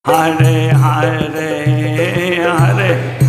Hare Hare Hare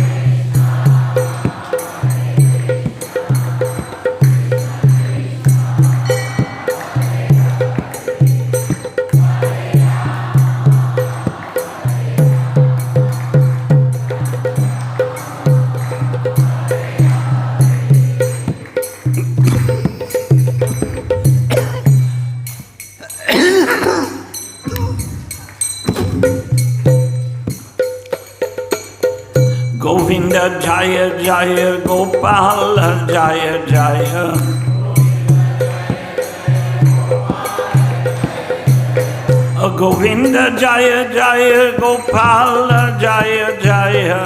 Govinda Jaya Jaya Gopala Jaya Jaya Govinda Jaya Jaya Gopala Jaya Jaya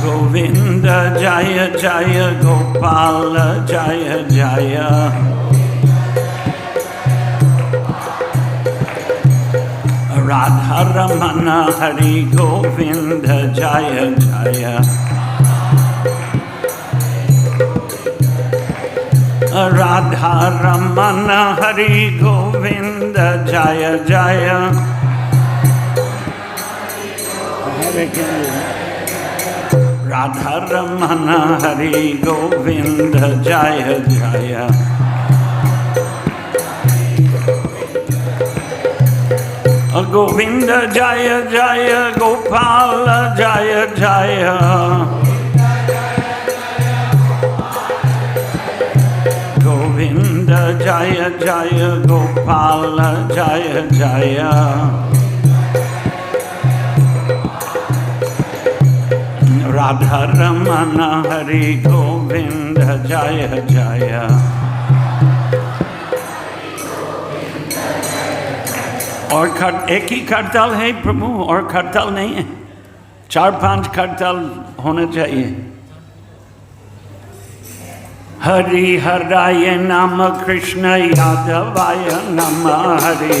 Govinda Jaya Jaya Gopala Jaya Jaya Radha Ramana Hari Govinda Jaya Jaya Radha Ramana Hari Govinda Jaya Jaya Radha Ramana Hari Govinda Jaya Jaya Govinda Jaya Jaya Gopala Jaya Jaya Govinda Jaya Jaya Gopala Jaya Jaya Radha Ramana Hari Govinda Jaya Jaya और एक ही करताल है प्रभु और करताल नहीं है 4-5 करताल होने चाहिए हरि हराय नाम कृष्ण यादवाय नमः हरि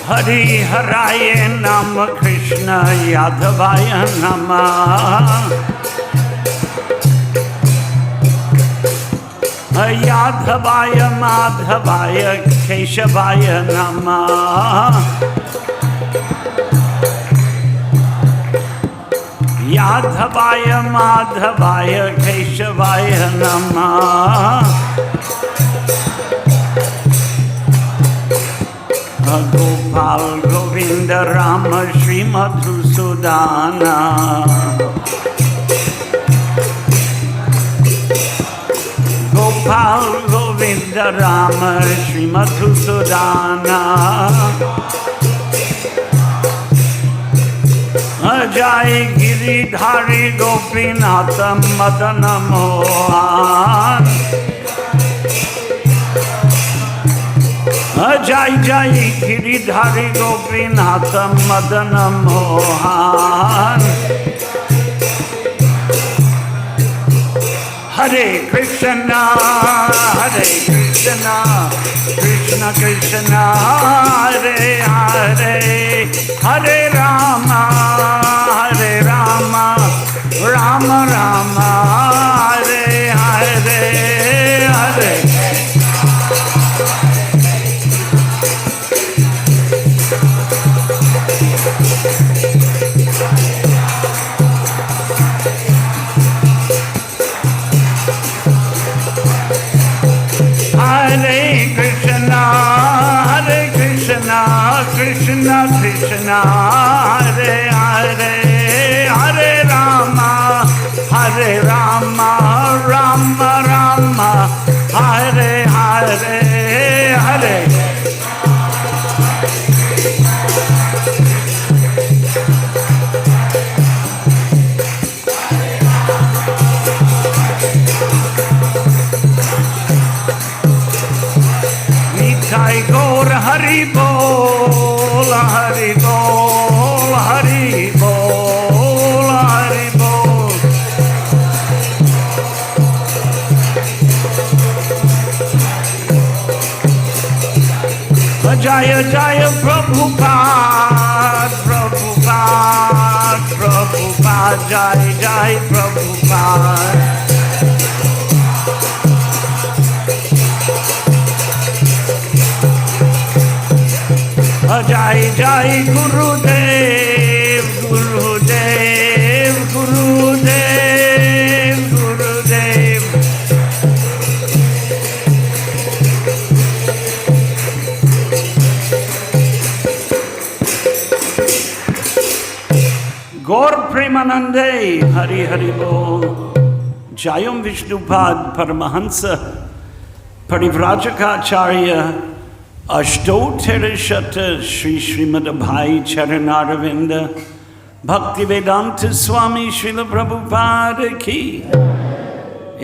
हरि हराय नाम कृष्ण यादवाय नमः यादवाय माधवाय केशवाय नमः यादवाय माधवाय केशवाय नमः Gopal Govind Ram Shri Madhusudan Gopal Govinda Rama Shri Madhusudana Jai Giridhari Gopinatha Madana Mohan Jai Jai Giridhari Gopinatha Madana Mohan Hare Krishna, Krishna Krishna, Hare Hare, Hare Rama, Rama Rama, Hare Hare, Hare. Krishna Krishna Hare Hare Hare Rama Rama Rama Hare Hare Hare Nitai Gaur Hari Bol Hari Bol Hari Bol Hari Bol Jaya Jaya Prabhupada Prabhupada Prabhupada Jai Jai Prabhupada जय गुरुदेव गुरुदेव गुरुदेव गुरुदेव। गौर प्रेमानंदे हरि हरि बोल। जयम विष्णुपाद परमहंस परिव्राजकाचार्य अष्टोत्तरशत श्री श्रीमद् भाई चरणारविंद भक्ति वेदांत स्वामी श्रील प्रभुपाद की।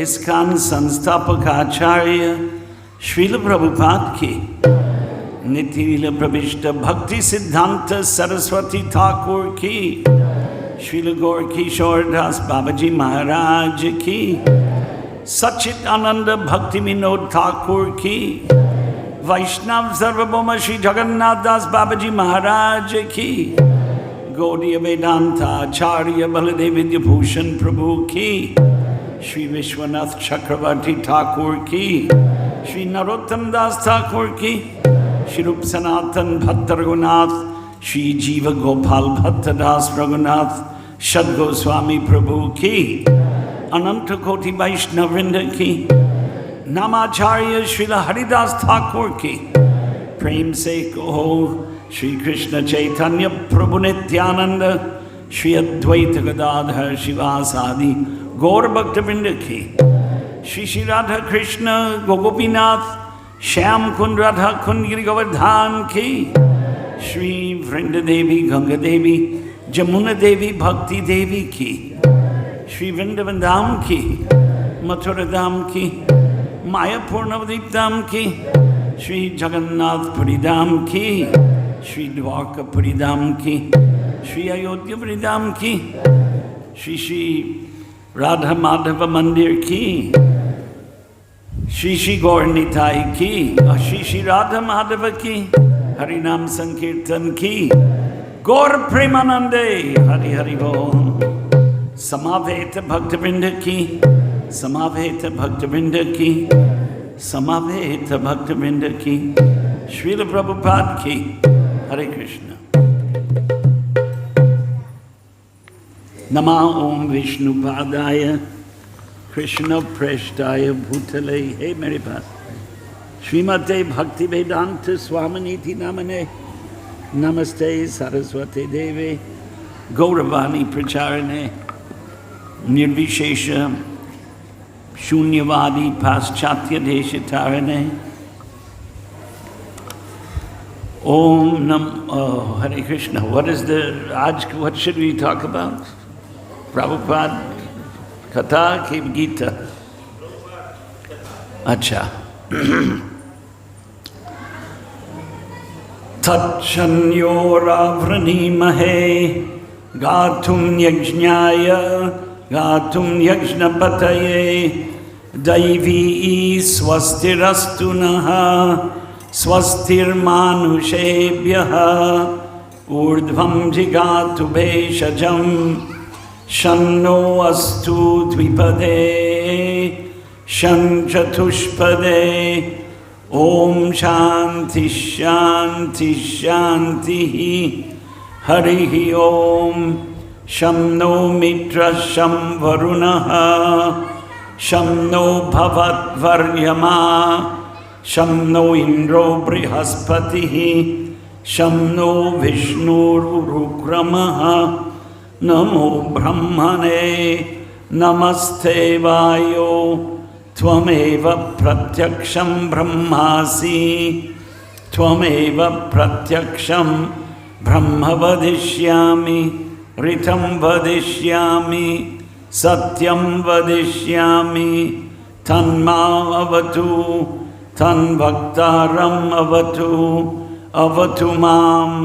ISKCON संस्थापक आचार्य श्रील प्रभुपाद की। नितिलीला प्रविष्ट भक्ति सिद्धांत सरस्वती ठाकुर की। श्रील गौर किशोर दास बाबाजी महाराज की। सच्चित आनंद भक्ति विनोद ठाकुर की। वैष्णव सार्वभौम श्री जगन्नाथ दास बाबाजी महाराज की। गौड़ीय वेदांताचार्य बलदेव विद्याभूषण प्रभु की। श्री विश्वनाथ चक्रवर्ती ठाकुर की। श्री नरोत्तम दास ठाकुर की। श्री रूप सनातन भक्त रघुनाथ श्री जीव गोपाल भक्त दास रघुनाथ सद्गोस्वामी प्रभु की। अनंत कोटि वैष्णव वृंद की। नामाचार्य श्री हरिदास ठाकुर की। प्रेम से कहो श्री कृष्ण चैतन्य प्रभु नित्यानंद श्री अद्वैत गदाधर शिवासादि गौर भक्त वृंद की। श्री श्री राधा कृष्ण गोपीनाथ श्याम कुंड राधा कुंड गिरि गोवर्धन की। श्री वृंद देवी गंगा देवी जमुना देवी भक्ति देवी की। श्री वृंदावन धाम की। मथुरा धाम की। मायापुर नवद्वीप धाम की। श्री जगन्नाथपुरी धाम की। श्री द्वारकापुरी धाम की। श्री अयोध्यापुरी धाम की। श्री श्री राधा माधव मंदिर की। श्री श्री गौर निताई की। और श्री श्री राधा माधव की हरिनाम संकीर्तन की। गौर प्रेमानंदे हरि हरि बोल। समावेत भक्तवृंद की। समावेत भक्तवृंद की। समावेत भक्तवृंद की। श्रील प्रभुपाद की। हरे कृष्ण। नमः ओम विष्णुपादाय कृष्ण प्रेष्ठाय भूतले। हे मेरे पास श्रीमते भक्ति वेदांत स्वामिनीति नामने। नमस्ते सरस्वती देवे गौरवाणी प्रचारणे निर्विशेष शून्यवादी पाश्चात्य देश तारणे। ओम नम Hare Krishna. What is the आज what should we talk about? Prabhupada कथा की गीता? अच्छा। तच्छन्योरावृणीमहे गातुं यज्ञाय गातुं यज्ञपतये दैवी स्वस्तिरस्तु नः स्वस्तिर्मानुषेभ्यः ऊर्ध्वं जिगातु भेषजं शन्नो अस्तु द्विपदे शं चतुष्पदे। ओम शांति शांति शांति। हरि ओम। शं नो मित्रः शं वरुणः शं नो भवद्वर्यमा शं नो इंद्रो बृहस्पतिः शं नो विष्णुरुक्रमः। नमो ब्रह्मणे नमस्ते वायो त्वमेव प्रत्यक्षं ब्रह्मासि त्वमेव प्रत्यक्षं ब्रह्म वदिष्यामि ऋतं वदिष्यामि सत्यं वदिष्यामि तन्मामवतु तन्वक्तारम् अवतु अवतु माम्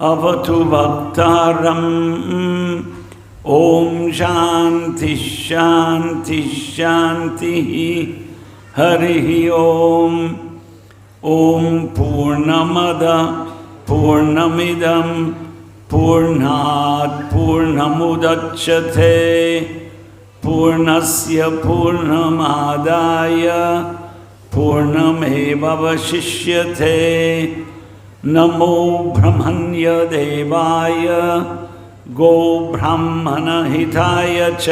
अवतु वक्तारम्। ओम शांति शांति शांति। हरि ओम। ओम पूर्णमद पूर्णमिदं पूर्णात् पूर्णमुदच्यते पूर्णस्य पूर्णमादाय पूर्णमेवावशिष्यते। नमो ब्रह्मण्य देवाय गो ब्राह्मण हिताय च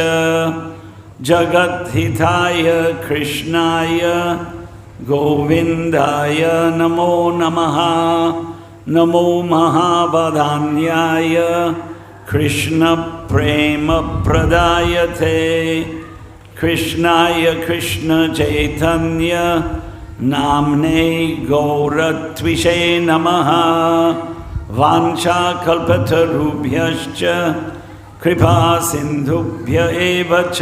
जगत हिताय कृष्णाय गोविंदाय नमो नमः। नमो महावदान्याय कृष्ण प्रेम प्रदायते कृष्णाय कृष्ण चैतन्य नाम्ने गौरत्विषे नमः। वाञ्छाकल्पतरुभ्यश्च कृपा सिन्धुभ्य एव च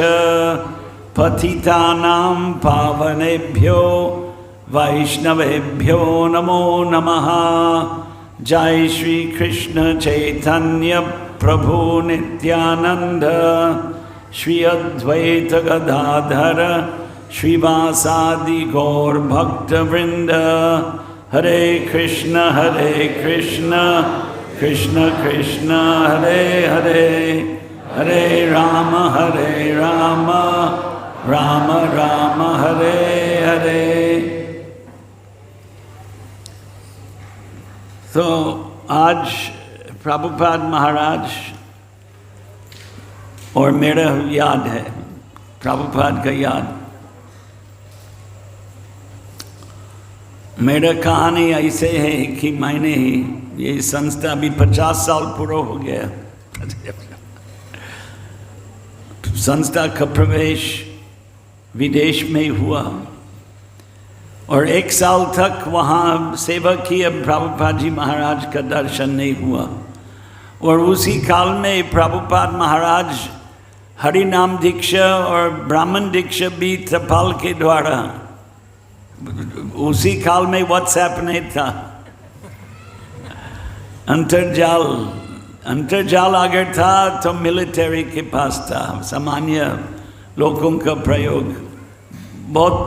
पतितानां पावनेभ्यो वैष्णवेभ्यो नमो नमः। जय श्री कृष्ण चैतन्य प्रभु नित्यानंद श्री अद्वैत गदाधर श्रीवासादि गौर भक्त वृंद। हरे कृष्ण कृष्ण कृष्ण हरे हरे, हरे राम राम राम हरे हरे। तो आज प्रभुपाद महाराज और मेरा याद है, प्रभुपाद का याद। मेरा कहानी ऐसे है कि मैंने ये संस्था अभी 50 साल पूरा हो गया। संस्था का प्रवेश विदेश में हुआ और 1 साल तक वहाँ सेवा की। अब प्रभुपाद जी महाराज का दर्शन नहीं हुआ और उसी काल में प्रभुपाद महाराज हरि नाम दीक्षा और ब्राह्मण दीक्षा भी तपाल के द्वारा, उसी काल में व्हाट्सएप नहीं था, अंतर्जाल अगर था तो मिलिट्री के पास था, सामान्य लोगों का प्रयोग बहुत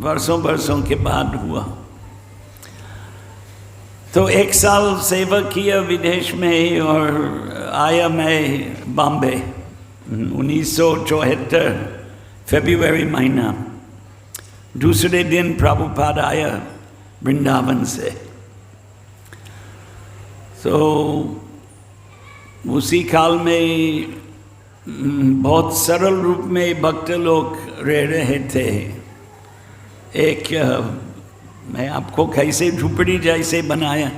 वर्षों के बाद हुआ। तो 1 साल सेवा किया विदेश में और आया मैं बॉम्बे 1974 फरवरी महीना। दूसरे दिन प्रभुपाद आया वृंदावन से। तो उसी काल में बहुत सरल रूप में भक्त लोग रह रहे थे। एक मैं आपको कैसे झुपड़ी जैसे बनाया,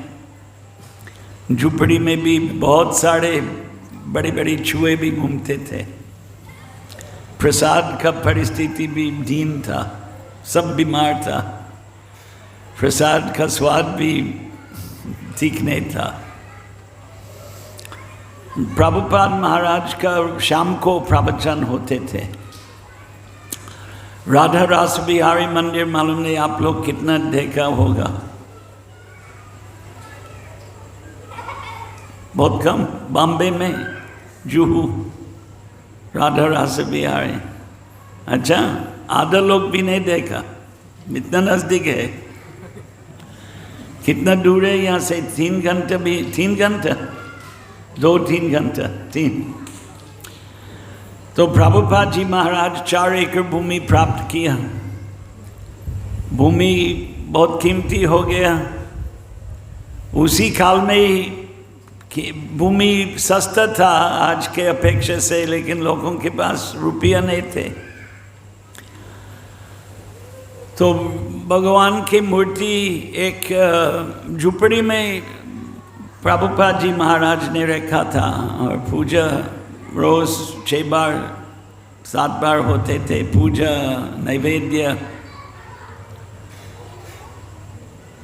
झुपड़ी में भी बहुत सारे बड़ी बड़ी चूहे भी घूमते थे। प्रसाद का परिस्थिति भी दीन था, सब बीमार था, प्रसाद का स्वाद भी ठीक नहीं था। प्रभुपाद महाराज का शाम को प्रवचन होते थे। राधा रास बिहारी मंदिर मालूम नहीं आप लोग कितना देखा होगा, बहुत कम। बॉम्बे में जुहू राधा रास बिहारी, अच्छा आधा लोग भी नहीं देखा, इतना नजदीक है। कितना दूर है यहाँ से? 3 घंटे भी, 3 घंटा 2-3 घंटा 3। तो प्रभुपाद जी महाराज 4 एकड़ भूमि प्राप्त किया। भूमि बहुत कीमती हो गया। उसी काल में कि भूमि सस्ता था आज के अपेक्षा से, लेकिन लोगों के पास रुपया नहीं थे। तो भगवान की मूर्ति एक झुपड़ी में प्रभुपाद जी महाराज ने रखा था और पूजा रोज 6 बार 7 बार होते थे, पूजा नैवेद्य।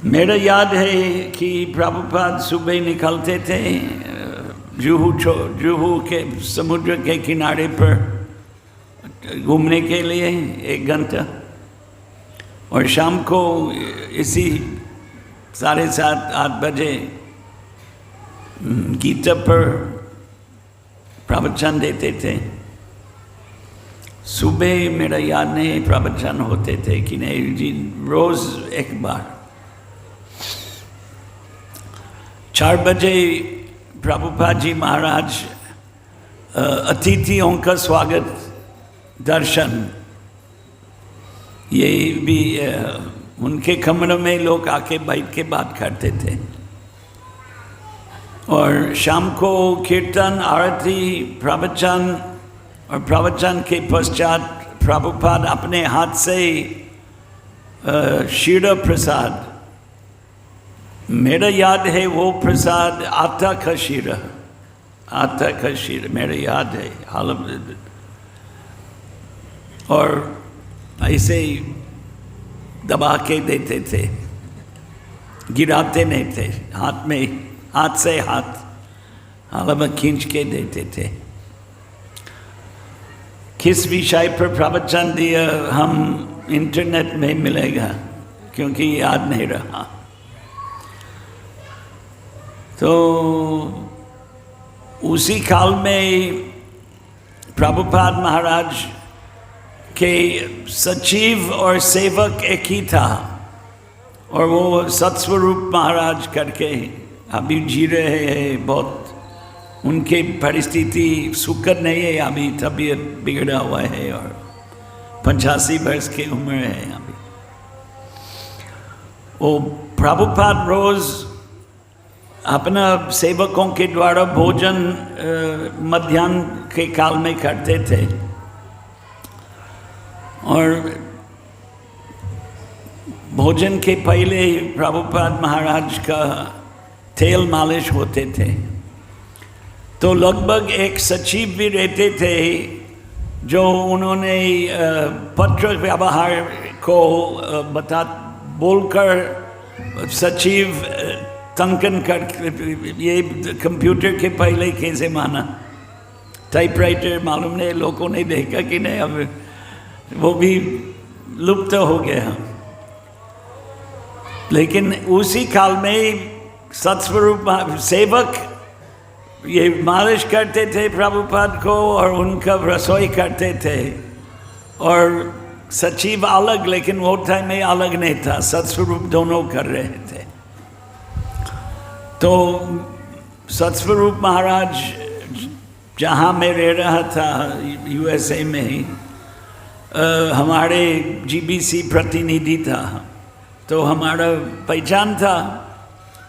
मेरा याद है कि प्रभुपाद सुबह निकलते थे जुहू के समुद्र के किनारे पर घूमने के लिए 1 घंटा, और शाम को इसी 7:30-8 बजे गीता पर प्रवचन देते थे। सुबह मेरा याद नहीं प्रवचन होते थे कि नहीं जी, रोज 1 बार। 4 बजे प्रभुपाद जी महाराज अतिथियों का स्वागत, दर्शन, ये भी उनके कमरे में लोग आके बैठ के बात करते थे। और शाम को कीर्तन, आरती, प्रवचन, और प्रवचन के पश्चात प्रभुपाद अपने हाथ से शीरा प्रसाद, मेरा याद है वो प्रसाद आटा का शीरा, आटा का शीरा मेरा याद है और ऐसे दबा के देते थे, गिराते नहीं थे, हाथ में, हाथ से हाथ हाथ खींच के देते थे। किस विषय पर प्रवचन दिया हम इंटरनेट में मिलेगा, क्योंकि याद नहीं रहा। तो उसी काल में प्रभुपाद महाराज के सचिव और सेवक एक ही था, और वो सत्स्वरूप महाराज करके अभी जी रहे हैं। बहुत उनके परिस्थिति सुखद नहीं है, अभी तबीयत बिगड़ा हुआ है और 85 वर्ष की उम्र है अभी। वो प्रभुपाद रोज अपना सेवकों के द्वारा भोजन मध्याह्न के काल में करते थे, और भोजन के पहले प्रभुपाद महाराज का तेल मालिश होते थे। तो लगभग एक सचिव भी रहते थे जो उन्होंने पत्र व्यवहार को बोलकर सचिव टंकन कर, ये कंप्यूटर के पहले कैसे माना, टाइपराइटर मालूम नहीं लोगों ने देखा कि नहीं, अब वो भी लुप्त हो गया। लेकिन उसी काल में सत्स्वरूप सेवक ये मालिश करते थे प्रभुपाद को, और उनका रसोई करते थे, और सचिव अलग, लेकिन वो टाइम में अलग नहीं था, सत्स्वरूप दोनों कर रहे थे। तो सत्स्वरूप महाराज जहाँ मैं रह रहा था USA में ही, हमारे GBC प्रतिनिधि था, तो हमारा पहचान था।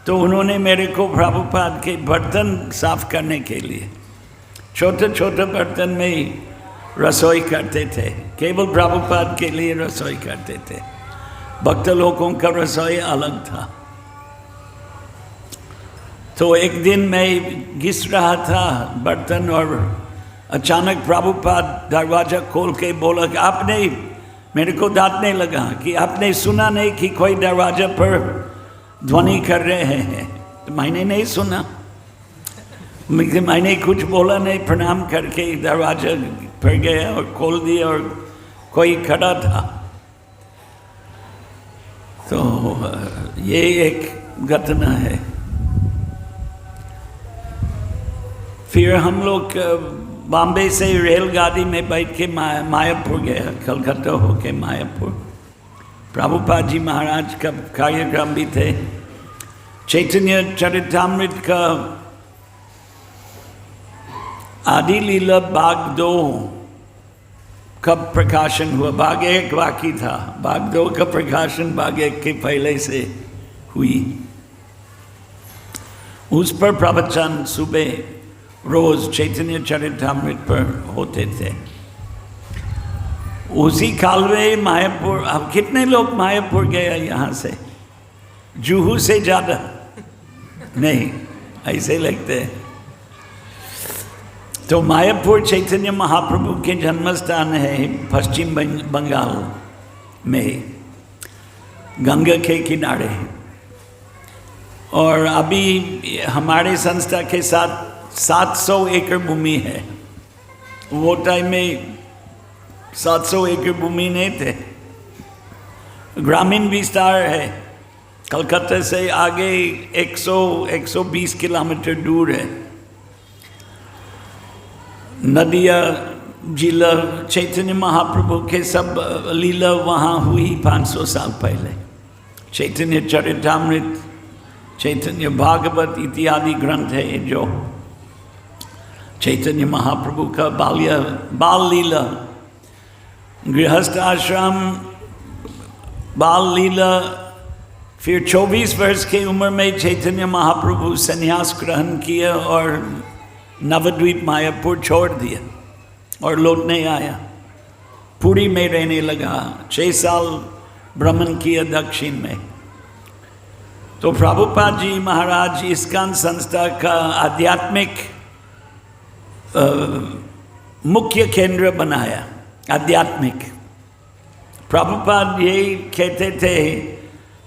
तो उन्होंने मेरे को प्रभुपाद के बर्तन साफ करने के लिए छोटे छोटे बर्तन में ही रसोई करते थे, केवल प्रभुपाद के लिए रसोई करते थे, भक्त लोगों का रसोई अलग था। तो एक दिन मैं घिस रहा था बर्तन, और अचानक प्रभुपाद दरवाजा खोल के बोला कि आपने, मेरे को डांटने लगा कि आपने सुना नहीं कि कोई दरवाजा पर ध्वनि कर रहे हैं? तो मैंने नहीं सुना, मैंने कुछ बोला नहीं, प्रणाम करके दरवाजा पर गया और खोल दिया, और कोई खड़ा था। तो ये एक घटना है। फिर हम लोग बॉम्बे से रेलगाड़ी में बैठ के मायापुर गया, कलकत्ता होके मायापुर। प्रभुपाद जी महाराज का कार्यक्रम भी थे। चैतन्य चरितामृत का आदि लीला भाग 2 कब प्रकाशन हुआ? भाग 1 बाकी था, भाग 2 का प्रकाशन भाग 1 के पहले से हुई। उस पर प्रवचन सुबह रोज चैतन्य चरितामृत पर होते थे। उसी काल में मायापुर, अब कितने लोग मायापुर गए यहाँ से? जुहू से ज़्यादा नहीं, ऐसे लगते हैं। तो मायापुर चैतन्य महाप्रभु के जन्म स्थान है पश्चिम बंगाल में, गंगा के किनारे। और अभी हमारे संस्था के साथ 700 एकड़ भूमि है। वो टाइम में 700 एकड़ भूमि नहीं थे, ग्रामीण विस्तार है। कलकत्ता से आगे 100-120 किलोमीटर दूर है। नदिया जिला चैतन्य महाप्रभु के सब लीला वहाँ हुई 500 साल पहले। चैतन्य चरितामृत, चैतन्य भागवत इत्यादि ग्रंथ है जो चैतन्य महाप्रभु का बाल लीला, गृहस्थ आश्रम, बाल लीला, फिर 24 वर्ष की उम्र में चैतन्य महाप्रभु संन्यास ग्रहण किया और नवद्वीप मायापुर छोड़ दिया और लौटने आया, पुरी में रहने लगा। 6 साल भ्रमण किया दक्षिण में। तो प्रभुपाद जी महाराज इस्कॉन संस्था का आध्यात्मिक मुख्य केंद्र बनाया। आध्यात्मिक प्रभुपाद यही कहते थे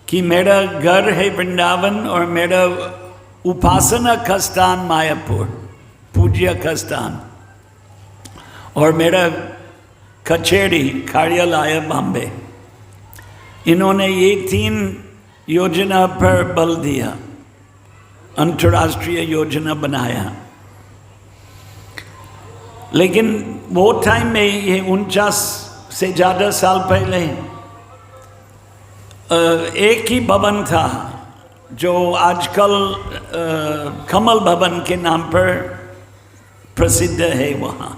कि मेरा घर है वृंदावन और मेरा उपासना का स्थान मायापुर, पूज्य का स्थान, और मेरा कचेरी कार्यालय बॉम्बे। इन्होंने ये 3 योजना पर बल दिया, अंतर्राष्ट्रीय योजना बनाया। लेकिन वो टाइम में ये 49 से ज़्यादा साल पहले एक ही भवन था जो आजकल कमल भवन के नाम पर प्रसिद्ध है। वहाँ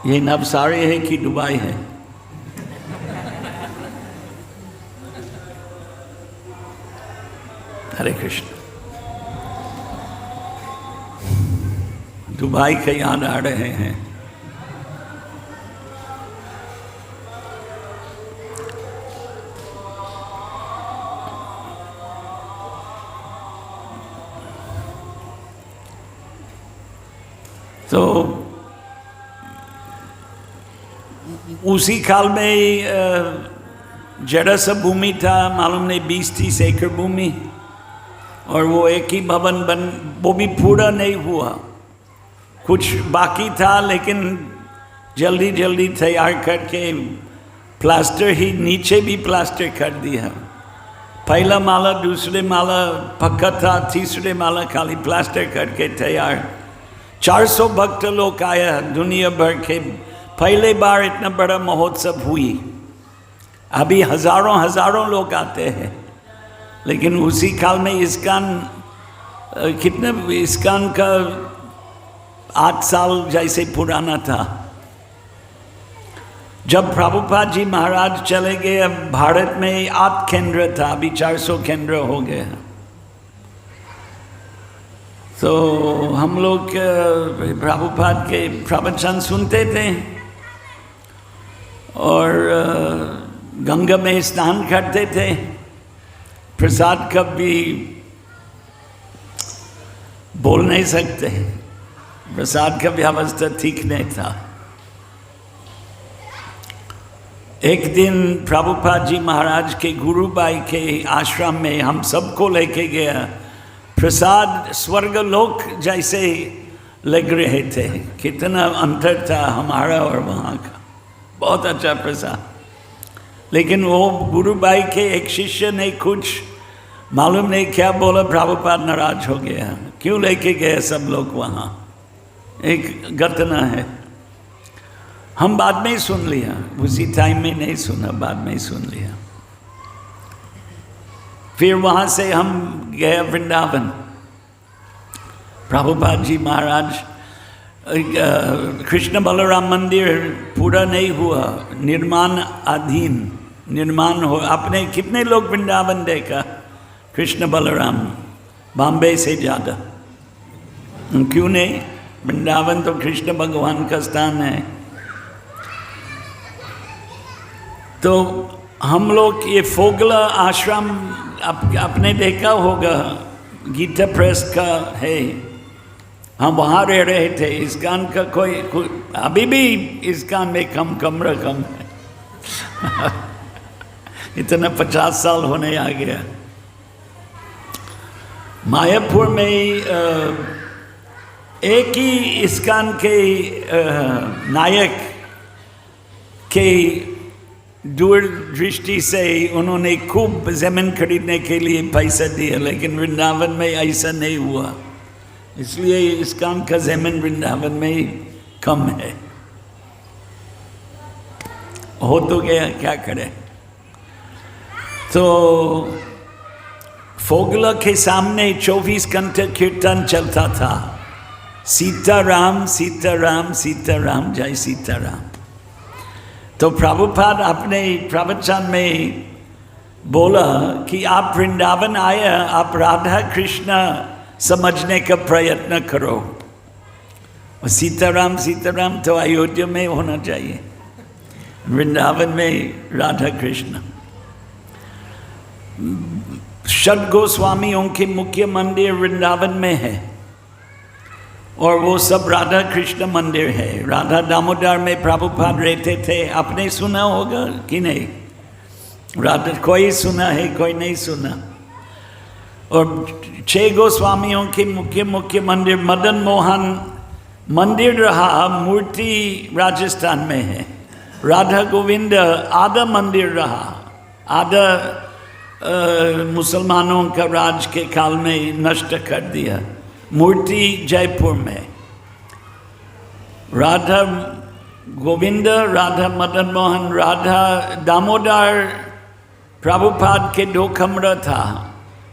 ये नवसारी है कि दुबई है? हरे कृष्ण। दुबई के याद आ रहे हैं। तो उसी काल में जरा सा भूमि था, मालूम नहीं 20-30 एकड़ भूमि, और वो एक ही भवन वो भी पूरा नहीं हुआ, कुछ बाकी था, लेकिन जल्दी जल्दी तैयार करके प्लास्टर ही नीचे भी प्लास्टर कर दिया। पहला माला दूसरे माला पक्का था, तीसरे माला खाली प्लास्टर करके तैयार। 400 भक्त लोग आया दुनिया भर के। पहले बार इतना बड़ा महोत्सव हुई। अभी हजारों लोग आते हैं, लेकिन उसी काल में इस्कॉन कितने, इस्कॉन का 8 साल जैसे पुराना था। जब प्रभुपाद जी महाराज चले गए, अब भारत में 8 केंद्र था, अभी 400 केंद्र हो गए। तो हम लोग प्रभुपाद के प्रवचन सुनते थे और गंगा में स्नान करते थे। प्रसाद कब भी बोल नहीं सकते, प्रसाद का व्यवस्था ठीक नहीं था। एक दिन प्रभुपाद जी महाराज के गुरुबाई के आश्रम में हम सबको लेके गया। प्रसाद स्वर्गलोक जैसे लग रहे थे, कितना अंतर था हमारा और वहाँ का, बहुत अच्छा प्रसाद। लेकिन वो गुरुबाई के एक शिष्य ने कुछ मालूम नहीं क्या बोला, प्रभुपाद नाराज हो गया। क्यों लेके गए सब लोग वहाँ? एक घटना है, हम बाद में ही सुन लिया, उसी टाइम में नहीं सुना, बाद में ही सुन लिया। फिर वहाँ से हम गए वृंदावन। प्रभुपाद जी महाराज, कृष्ण बलराम मंदिर पूरा नहीं हुआ, निर्माण हो। आपने कितने लोग वृंदावन देखा? कृष्ण बलराम बॉम्बे से ज़्यादा। क्यों नहीं? वृंदावन तो कृष्ण भगवान का स्थान है। तो हम लोग ये फोगला आश्रम आपने देखा होगा, गीता प्रेस का है, हम वहाँ रह रहे थे। इस्कॉन का कोई अभी भी इस्कॉन में कम रकम है इतना 50 साल होने आ गया। मायापुर में एक ही इस्कॉन के नायक के दूरदृष्टि से उन्होंने खूब ज़मीन खरीदने के लिए पैसा दिया, लेकिन वृंदावन में ऐसा नहीं हुआ। इसलिए इस्कॉन का ज़मीन वृंदावन में कम है। हो तो गया, क्या करें। तो फोगला के सामने 24 घंटे कीर्तन चलता था, सीताराम सीताराम सीताराम जय सीताराम। तो प्रभुपाद अपने प्रवचन में बोला कि आप वृंदावन आए, आप राधा कृष्ण समझने का प्रयत्न करो। सीताराम सीताराम तो अयोध्या में होना चाहिए, वृंदावन में राधा कृष्ण। षड गोस्वामियों के मुख्य मंदिर वृंदावन में है और वो सब राधा कृष्ण मंदिर है। राधा दामोदर में प्रभुपाद रहते थे, आपने सुना होगा कि नहीं? राधा कोई सुना है, कोई नहीं सुना। और 6 गोस्वामियों के मुख्य मंदिर मदन मोहन मंदिर रहा, मूर्ति राजस्थान में है। राधा गोविंद आधा मंदिर रहा, आधा मुसलमानों का राज के काल में नष्ट कर दिया, मूर्ति जयपुर में। राधा गोविंद, राधा मदन मोहन, राधा दामोदर प्रभुपाद के 2 कमरा था,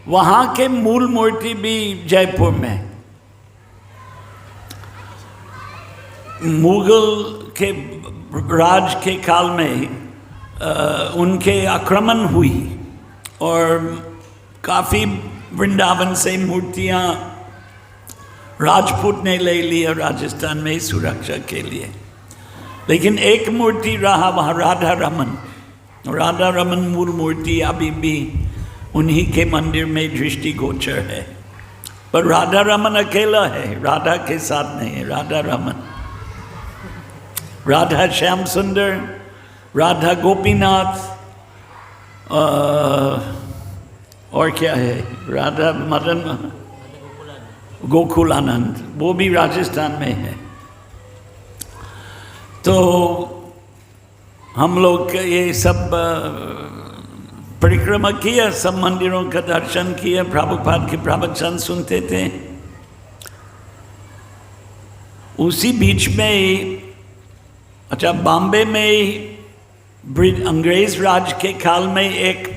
वहाँ के मूल मूर्ति भी जयपुर में। मुगल के राज के काल में उनके आक्रमण हुई और काफ़ी वृंदावन से मूर्तियाँ राजपूत ने ले लिया राजस्थान में सुरक्षा के लिए। लेकिन एक मूर्ति रहा वहाँ, राधा रमन। राधा रमन मूल मूर्ति अभी भी उन्हीं के मंदिर में दृष्टिगोचर है, पर राधा रमन अकेला है, राधा के साथ नहीं है। राधा रमन, राधा श्याम सुंदर, राधा गोपीनाथ, और क्या है, राधा मदन गोकुलानंद, वो भी राजस्थान में है। तो हम लोग ये सब परिक्रमा किया, सब मंदिरों का दर्शन किया, प्रभुपाद के प्रवचन सुनते थे। उसी बीच में अच्छा, बॉम्बे में अंग्रेज राज के काल में एक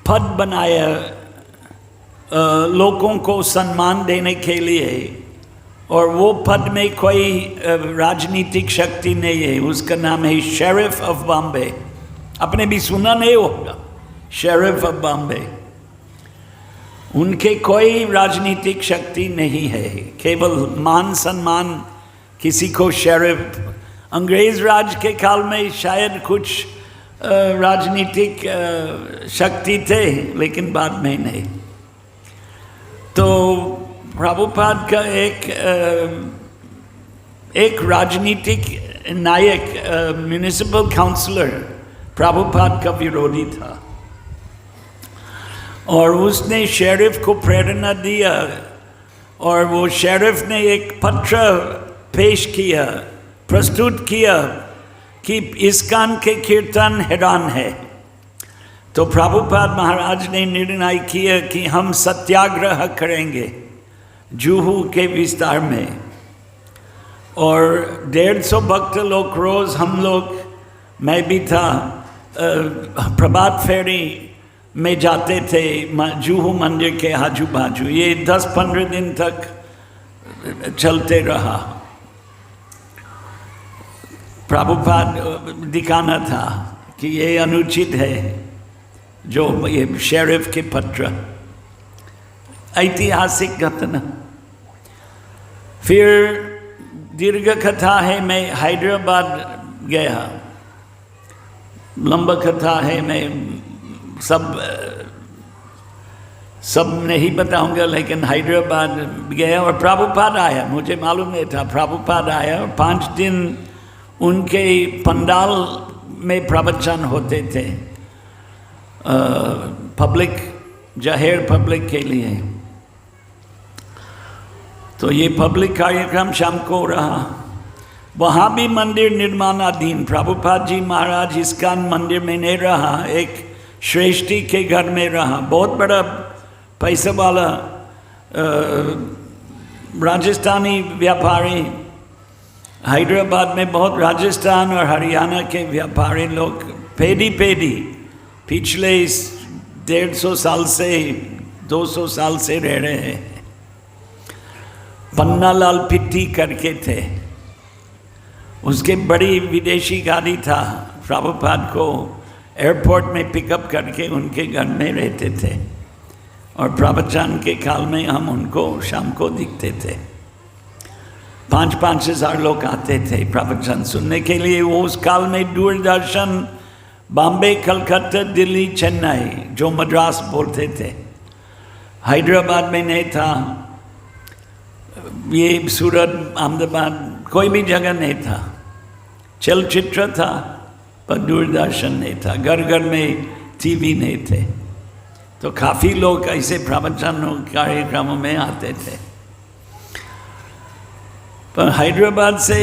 पद बनाया लोगों को सम्मान देने के लिए, और वो पद में कोई राजनीतिक शक्ति नहीं है, उसका नाम है शेरिफ ऑफ बॉम्बे। आपने भी सुना नहीं होगा, शेरिफ ऑफ बॉम्बे। उनके कोई राजनीतिक शक्ति नहीं है, केवल मान सम्मान किसी को शेरिफ। अंग्रेज राज के काल में शायद कुछ राजनीतिक शक्ति थे, लेकिन बाद में नहीं। तो प्रभुपाद का एक राजनीतिक नायक, म्युनिसिपल काउंसलर प्रभुपाद का विरोधी था, और उसने शेरिफ को प्रेरणा दिया, और वो शेरिफ ने एक पत्र पेश किया, प्रस्तुत किया कि इस्कॉन के कीर्तन हैरान है। तो प्रभुपाद महाराज ने निर्णय किया कि हम सत्याग्रह करेंगे जुहू के विस्तार में, और 150 भक्त लोग रोज, हम लोग, मैं भी था, प्रभात फेरी में जाते थे जुहू मंदिर के आजू बाजू। ये 10-15 दिन तक चलते रहा। प्रभुपाद दिखाना था कि ये अनुचित है, जो ये शेरिफ के पत्र, ऐतिहासिक घटना। फिर दीर्घ कथा है, मैं हैदराबाद गया, लंबा कथा है, मैं सब नहीं बताऊंगा, लेकिन हैदराबाद गया और प्रभुपाद आया, मुझे मालूम नहीं था। प्रभुपाद आया और 5 दिन उनके पंडाल में प्रवचन होते थे, पब्लिक, जाहिर पब्लिक के लिए। तो ये पब्लिक कार्यक्रम शाम को रहा। वहाँ भी मंदिर निर्माणाधीन। प्रभुपाद जी महाराज इस्कॉन मंदिर में नहीं रहा, एक श्रेष्ठी के घर में रहा। बहुत बड़ा पैसा वाला राजस्थानी व्यापारी, हैदराबाद में बहुत राजस्थान और हरियाणा के व्यापारी लोग पेढ़ी पिछले 150 साल से 200 साल से रह रहे हैं। पन्नालाल पिट्टी करके थे, उसके बड़ी विदेशी गाड़ी था, प्रभुपाद को एयरपोर्ट में पिकअप करके उनके घर में रहते थे और प्रवचन के काल में हम उनको शाम को दिखते थे। 5-5 हज़ार लोग आते थे प्रवचन सुनने के लिए। वो उस काल में दूरदर्शन बॉम्बे, कलकत्ता, दिल्ली, चेन्नई, जो मद्रास बोलते थे, हैदराबाद में नहीं था, ये सूरत, अहमदाबाद, कोई भी जगह नहीं था। चलचित्र था पर दूरदर्शन नहीं था, घर घर में टीवी नहीं थे। तो काफ़ी लोग ऐसे प्रवचन कार्यक्रमों में आते थे। पर हैदराबाद से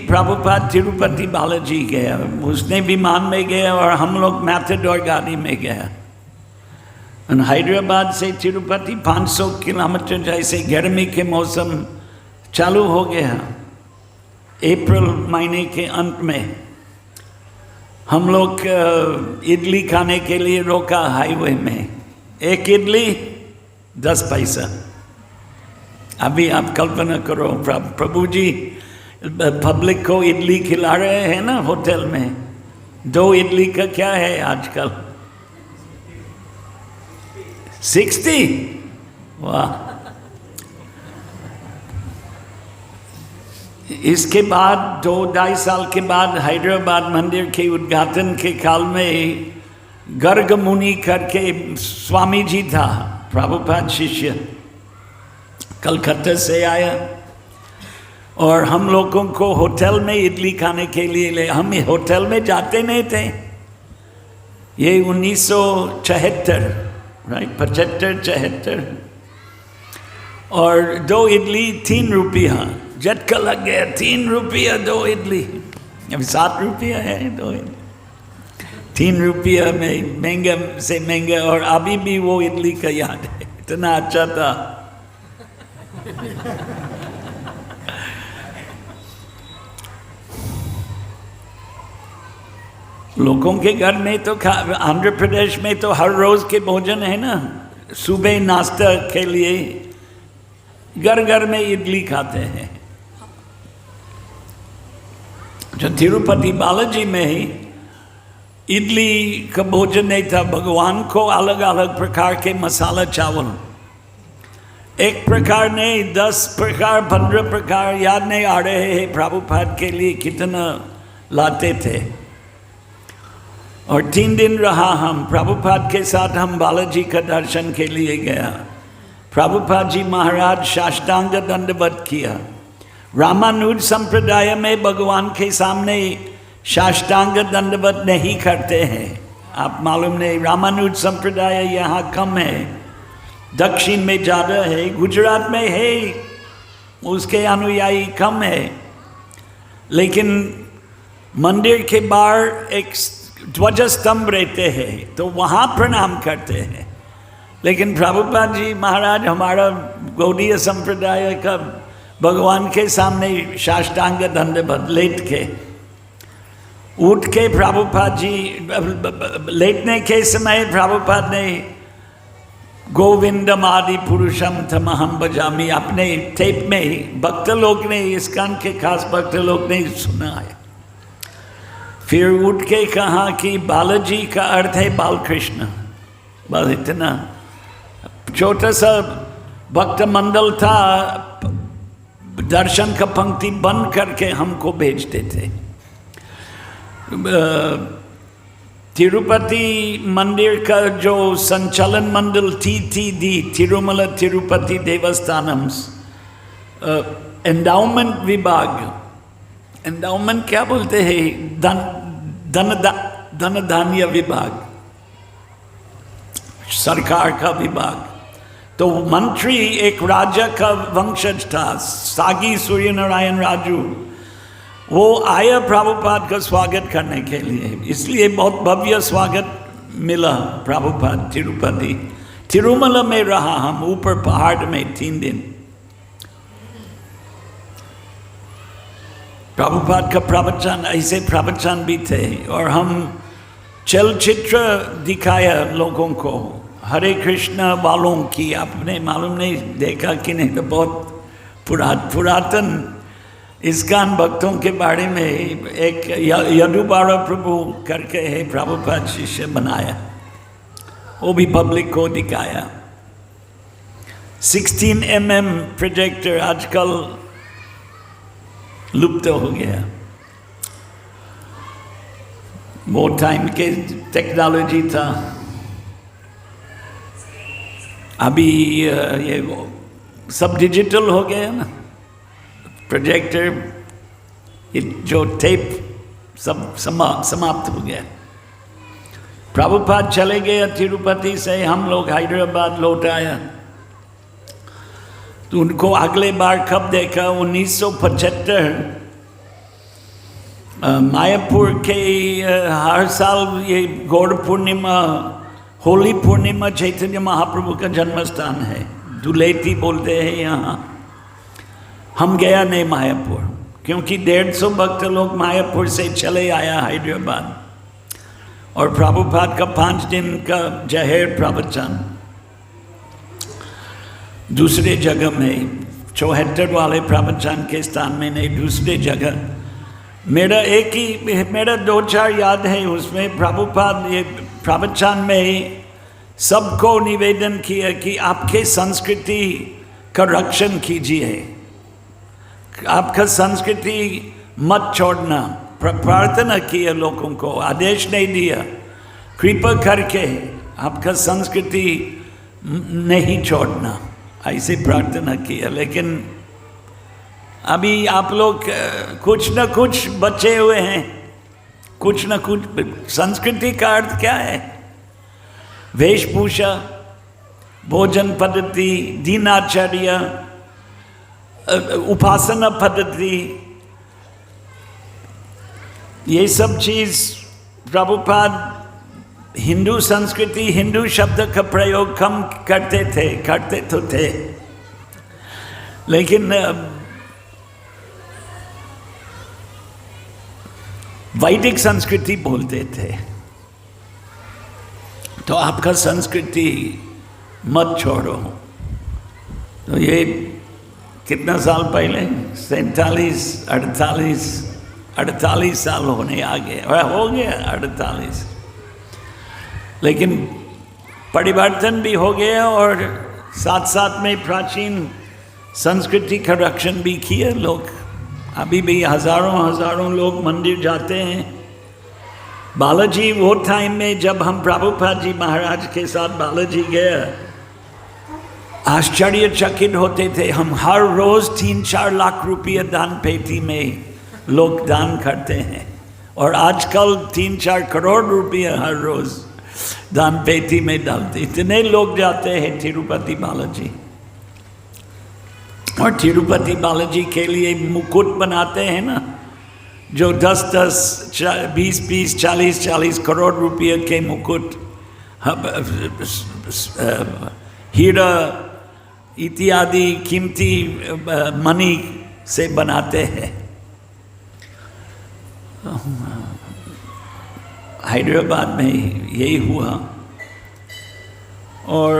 प्रभुपाद तिरुपति बालाजी गया, उसने विमान में गया और हम लोग मैथडोर गाड़ी में गया। हैदराबाद से तिरुपति 500 किलोमीटर, जैसे गर्मी के मौसम चालू हो गया अप्रैल महीने के अंत में, हम लोग इडली खाने के लिए रोका हाईवे में। एक इडली 10 पैसा। अभी आप कल्पना करो, प्रभु जी पब्लिक को इडली खिला रहे हैं ना होटल में। 2 इडली का क्या है आजकल? 60। वाह। इसके बाद 2-2.5 साल के बाद हैदराबाद मंदिर के उद्घाटन के काल में गर्ग मुनि करके स्वामी जी था, प्रभुपाद शिष्य, कलकत्ता से आया और हम लोगों को होटल में इडली खाने के लिए ले। हम होटल में जाते नहीं थे। ये 1974, राइट, 75-76, और 2 इडली 3 रुपया। झटका लग गया, 3 रुपया 2 इडली। अभी 7 रुपया है 2 इडली। 3 रुपया में महंगा से महंगा, और अभी भी वो इडली का याद है, इतना अच्छा था। लोगों के घर में तो आंध्र प्रदेश में तो हर रोज के भोजन है ना, सुबह नाश्ता के लिए घर घर में इडली खाते हैं। जो तिरुपति बालाजी में ही इडली का भोजन नहीं था। भगवान को अलग अलग प्रकार के मसाला चावल, एक प्रकार नहीं, 10 प्रकार, 15 प्रकार, याद नहीं आ रहे हैं प्रभुपाद के लिए कितना लाते थे। और 3 दिन रहा हम प्रभुपाद के साथ। हम बालाजी का दर्शन के लिए गया। प्रभुपाद जी महाराज साष्टांग दंडवत किया। रामानुज संप्रदाय में भगवान के सामने साष्टांग दंडवत नहीं करते हैं, आप मालूम नहीं। रामानुज संप्रदाय यहाँ कम है, दक्षिण में ज़्यादा है, गुजरात में है, उसके अनुयायी कम है। लेकिन मंदिर के बाहर एक ध्वज स्तंभ रहते हैं तो वहाँ प्रणाम करते हैं। लेकिन प्रभुपाद जी महाराज हमारा गौड़ीय संप्रदाय का भगवान के सामने साष्टांग दंडवत लेट के, उठ के प्रभुपाद जी लेटने के समय प्रभुपाद ने गोविंदम आदि पुरुषम तमहम भजामि अपने टेप में ही, भक्त लोग ने, इस्कॉन के खास भक्त लोग ने सुना है। फिर उठ के कहा कि बालाजी का अर्थ है बालकृष्ण। बस इतना छोटा सा भक्त मंडल था, दर्शन का पंक्ति बंद करके हमको भेजते थे। तिरुपति मंदिर का जो संचालन मंडल TTD, तिरुमला तिरुपति देवस्थानम, एंडाउमेंट विभाग, एंडाउमेंट क्या बोलते हैं, धन धान्य विभाग, सरकार का विभाग। तो मंत्री एक राजा का वंशज था, सागी सूर्य नारायण राजू। वो आया प्रभुपाद का स्वागत करने के लिए, इसलिए बहुत भव्य स्वागत मिला। प्रभुपाद तिरुपति तिरुमला में रहा हम, ऊपर पहाड़ में 3 दिन। प्रभुपाद का प्रवचन, ऐसे प्रवचन भी थे। और हम चलचित्र दिखाया लोगों को, हरे कृष्ण वालों की। आपने मालूम नहीं देखा कि नहीं, तो बहुत पुरातन इस्कॉन भक्तों के बारे में एक यदुबारा प्रभु करके है, प्रभुपाद शिष्य बनाया, वो भी पब्लिक को दिखाया। 16 mm प्रोजेक्टर आजकल लुप्त हो गया, वो टाइम के टेक्नोलॉजी था। अभी ये सब डिजिटल हो गया ना, प्रोजेक्टर, जो टेप सब समाप्त हो गया। प्रभुपाद चले गए तिरुपति से, हम लोग हैदराबाद लौट आया, तो उनको अगले बार कब देखा? 1975 मायापुर के हर साल ये गौड़ पूर्णिमा, होली पूर्णिमा चैतन्य महाप्रभु का जन्म स्थान है, दुलेटी बोलते हैं यहाँ। हम गया नहीं मायापुर, क्योंकि 150 भक्त लोग मायापुर से चले आया हैदराबाद, और प्रभुपाद का 5 दिन का जाहिर प्रवचन दूसरे जगह में, 74 वाले प्रवचन के स्थान में नहीं, दूसरे जगह। मेरा 2-4 याद है उसमें। प्रभुपाद ये प्रवचन में सबको निवेदन किया कि आपके संस्कृति का रक्षण कीजिए, आपका संस्कृति मत छोड़ना। प्रार्थना किया, लोगों को आदेश नहीं दिया, कृपा करके आपका संस्कृति नहीं छोड़ना, ऐसे प्रार्थना किया। लेकिन अभी आप लोग कुछ न कुछ बचे हुए हैं, कुछ न कुछ। संस्कृति का अर्थ क्या है? वेशभूषा, भोजन पद्धति, दिनाचर्या, उपासना पद्धति, ये सब चीज प्रभुपाद हिंदू संस्कृति, हिंदू शब्द का प्रयोग कम करते तो थे, लेकिन वैदिक संस्कृति बोलते थे। तो आपका संस्कृति मत छोड़ो। तो ये कितना साल पहले? 48 साल होने आ गए, हो गया 48। लेकिन परिवर्तन भी हो गया, और साथ साथ में प्राचीन संस्कृति का रक्षण भी किया लोग। अभी भी हजारों लोग मंदिर जाते हैं। बालाजी, वो टाइम में जब हम प्रभुपाद जी महाराज के साथ बालाजी गए, आश्चर्यचकित होते थे। हम हर रोज 3-4 लाख रुपये दान पेटी में लोग दान करते हैं, और आजकल 3-4 करोड़ रुपये हर रोज दान पेटी में डालते। इतने लोग जाते हैं तिरुपति बालाजी, और तिरुपति बालाजी के लिए मुकुट बनाते हैं ना, जो 10-10, 20-20, 40-40 करोड़ रुपये के मुकुट, हीरा इत्यादि कीमती मनी से बनाते हैं। हैदराबाद में यही हुआ। और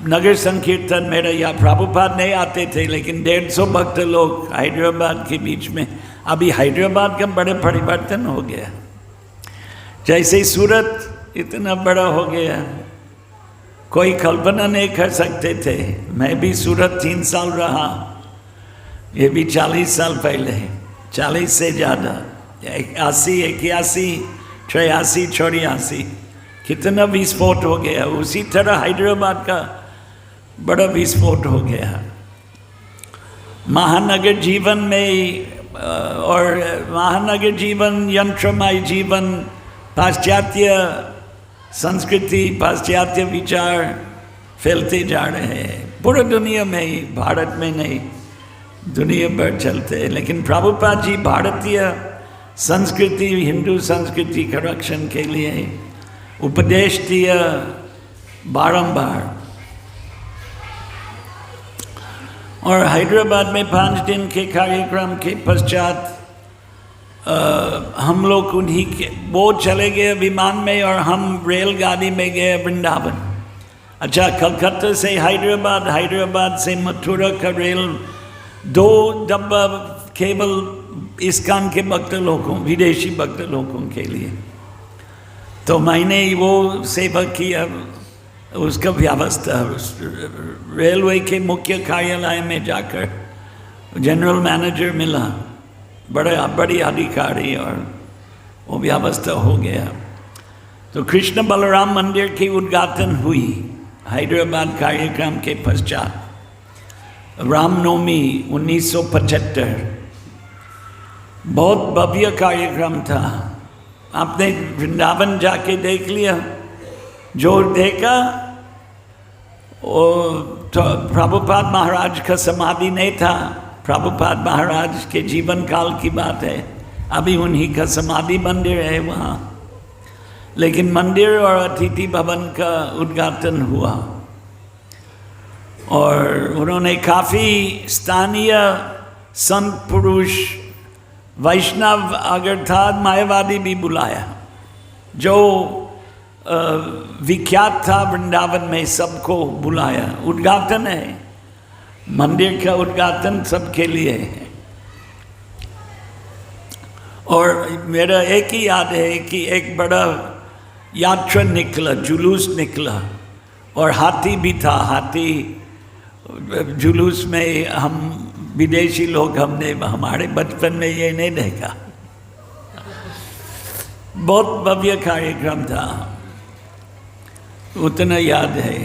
नगर संकीर्तन मेरा, या प्रभुपाद नहीं आते थे, लेकिन 150 भक्त लोग हैदराबाद के बीच में। अभी हैदराबाद का बड़े परिवर्तन हो गया, जैसे सूरत इतना बड़ा हो गया, कोई कल्पना नहीं कर सकते थे। मैं भी सूरत 3 साल रहा, ये भी 40 साल पहले, 40 से ज़्यादा, 80, 81, 83, 84, कितना विस्फोट हो गया। उसी तरह हैदराबाद का बड़ा विस्फोट हो गया। महानगर जीवन में, और महानगर जीवन, यंत्रमय जीवन, पाश्चात्य संस्कृति, पाश्चात्य विचार फैलते जा रहे हैं पूरी दुनिया में ही, भारत में नहीं, दुनिया भर चलते हैं। लेकिन प्रभुपाद जी भारतीय संस्कृति, हिंदू संस्कृति का रक्षण के लिए उपदेश दिया बारंबार। और हैदराबाद में 5 दिन के कार्यक्रम के पश्चात हम लोग उन्हीं के, वो चले गए विमान में, और हम रेलगाड़ी में गए वृंदावन। अच्छा, कलकत्ता से हैदराबाद, हैदराबाद से मथुरा का रेल 2 डब्बा केवल इस्कॉन के भक्त लोगों, विदेशी भक्त लोगों के लिए। तो मैंने वो सेवा किया, उसका व्यवस्था रेलवे के मुख्य कार्यालय में जाकर जनरल मैनेजर मिला, बड़े अधिकारी, और वो व्यवस्था हो गया। तो कृष्ण बलराम मंदिर की उद्घाटन हुई हैदराबाद कार्यक्रम के पश्चात, रामनवमी 1975। बहुत भव्य कार्यक्रम था। आपने वृंदावन जाके देख लिया? जो देखा वो तो प्रभुपाद महाराज का समाधि नहीं था। प्रभुपाद महाराज के जीवन काल की बात है, अभी उन्हीं का समाधि मंदिर है वहाँ। लेकिन मंदिर और अतिथि भवन का उद्घाटन हुआ और उन्होंने काफ़ी स्थानीय संत पुरुष, वैष्णव अगर था, मायावादी भी बुलाया, जो विख्यात था वृंदावन में, सबको बुलाया। उद्घाटन है, मंदिर का उद्घाटन सबके लिए है। और मेरा एक ही याद है कि एक बड़ा यात्रा निकला, जुलूस निकला, और हाथी भी था। हाथी जुलूस में हम विदेशी लोग, हमने हमारे बचपन में ये नहीं देखा। बहुत भव्य कार्यक्रम था, उतना याद है,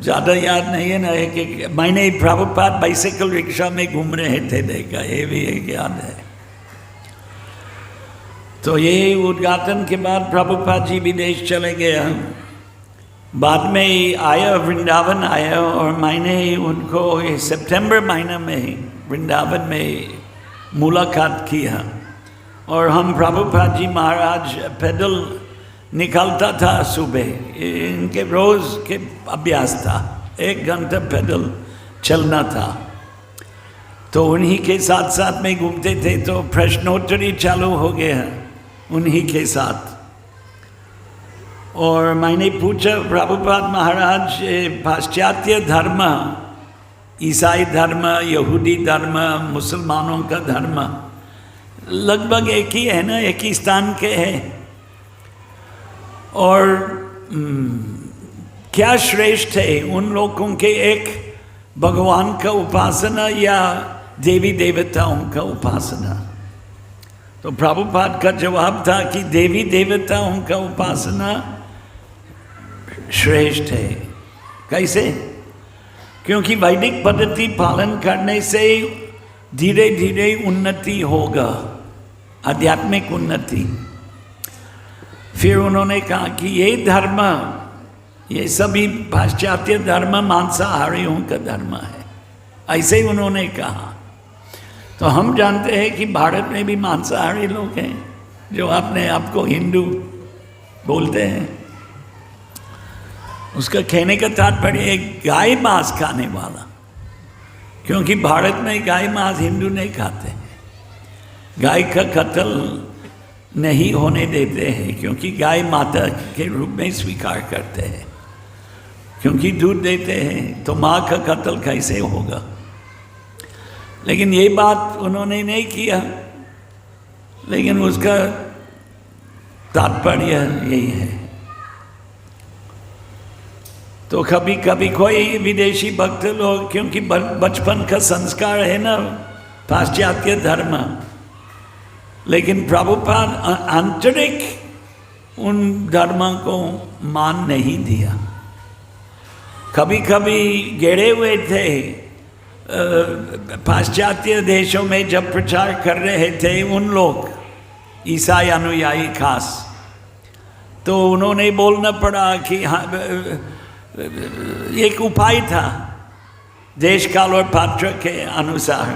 ज़्यादा याद नहीं है ना। कि मैंने प्रभुपाद बाइसिकल रिक्शा में घूम रहे थे देखा, ये भी एक याद है। तो ये उद्घाटन के बाद प्रभुपाद जी विदेश चले गए। बाद में आया, वृंदावन आया, और मैंने उनको सितंबर महीने में वृंदावन में मुलाकात किया। और हम प्रभुपाद जी महाराज पैदल निकलता था सुबह, इनके रोज़ के अभ्यास था, 1 घंटा पैदल चलना था। तो उन्हीं के साथ साथ में घूमते थे। तो प्रश्नोत्तरी चालू हो गया उन्हीं के साथ। और मैंने पूछा, प्रभुपाद महाराज, पाश्चात्य धर्म, ईसाई धर्म, यहूदी धर्म, मुसलमानों का धर्म लगभग एक ही है ना, एक ही स्थान के हैं। और क्या श्रेष्ठ है उन लोगों के, एक भगवान का उपासना या देवी देवताओं का उपासना? तो प्रभुपाद का जवाब था कि देवी देवताओं का उपासना श्रेष्ठ है। कैसे? क्योंकि वैदिक पद्धति पालन करने से धीरे धीरे उन्नति होगा, आध्यात्मिक उन्नति। फिर उन्होंने कहा कि ये धर्म, ये सभी पाश्चात्य धर्म मांसाहारियों का धर्म है, ऐसे ही उन्होंने कहा। तो हम जानते हैं कि भारत में भी मांसाहारी लोग हैं जो अपने आप को हिंदू बोलते हैं। उसका कहने का तात्पर्य एक गाय मांस खाने वाला, क्योंकि भारत में गाय मांस हिंदू नहीं खाते हैं। गाय का कत्ल नहीं होने देते हैं, क्योंकि गाय माता के रूप में स्वीकार करते हैं, क्योंकि दूध देते हैं। तो माँ का कत्ल कैसे होगा? लेकिन ये बात उन्होंने नहीं किया, लेकिन उसका तात्पर्य यही है। तो कभी कभी कोई विदेशी भक्त लोग, क्योंकि बचपन का संस्कार है ना पाश्चात्य धर्म, लेकिन प्रभुपाद आंतरिक उन धर्मों को मान नहीं दिया। कभी कभी गिरे हुए थे पाश्चात्य देशों में जब प्रचार कर रहे थे उन लोग, ईसाई अनुयायी खास, तो उन्होंने बोलना पड़ा कि हाँ, एक उपाय था देश काल और पात्र के अनुसार,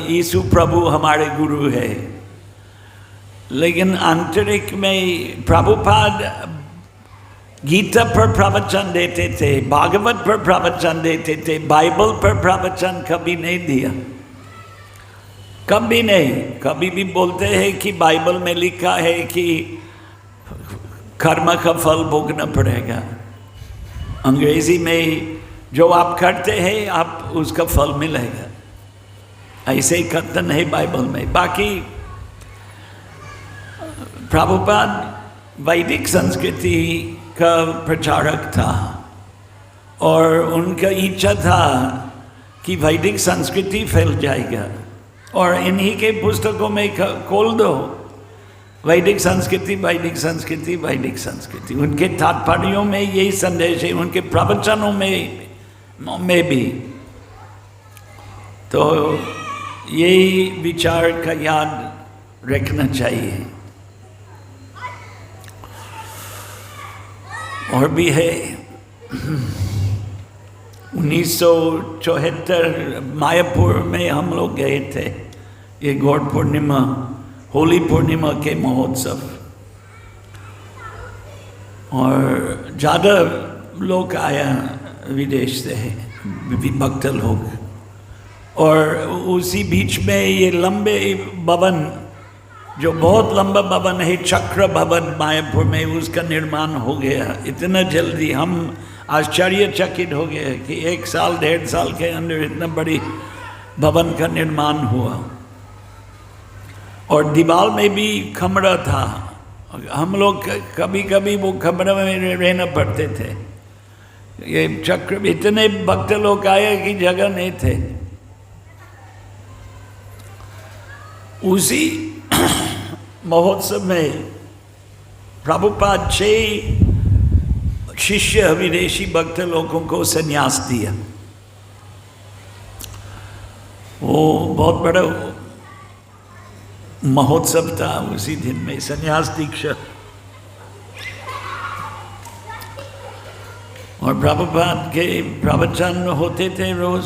यीशु प्रभु हमारे गुरु है। लेकिन आंतरिक में प्रभुपाद गीता पर प्रवचन देते थे, भागवत पर प्रवचन देते थे, बाइबल पर प्रवचन कभी नहीं दिया, कभी नहीं। कभी भी बोलते हैं कि बाइबल में लिखा है कि कर्म का फल भोगना पड़ेगा। अंग्रेजी में जो आप करते हैं आप उसका फल मिलेगा। ऐसे ही कथन है बाइबल में। बाकी प्रभुपाद वैदिक संस्कृति का प्रचारक था और उनका इच्छा था कि वैदिक संस्कृति फैल जाएगा, और इन्हीं के पुस्तकों में खोल दो वैदिक संस्कृति, वैदिक संस्कृति, वैदिक संस्कृति। उनके तात्पर्यों में यही संदेश है, उनके प्रवचनों में भी। तो यही विचार का याद रखना चाहिए। और भी है 1974 मायापुर में हम लोग गए थे, ये गौड़ पूर्णिमा, होली पूर्णिमा के महोत्सव, और ज़्यादा लोग आया विदेश से, भक्त लोग। और उसी बीच में ये लंबे भवन, जो बहुत लंबा भवन है, चक्र भवन मायापुर में, उसका निर्माण हो गया इतना जल्दी। हम आश्चर्यचकित हो गए कि 1 साल 1.5 साल के अंदर इतना बड़ी भवन का निर्माण हुआ। और दीवार में भी कमरा था, हम लोग कभी कभी वो कमरा में रहना पड़ते थे। ये चक्र, इतने भक्त लोग आए कि जगह नहीं थे। उसी महोत्सव में प्रभुपाद 6 शिष्य विदेशी भक्त लोगों को संन्यास दिया। वो बहुत बड़ा महोत्सव था उसी दिन में, संन्यास दीक्षा। और प्रभुपाद के प्रवचन होते थे रोज,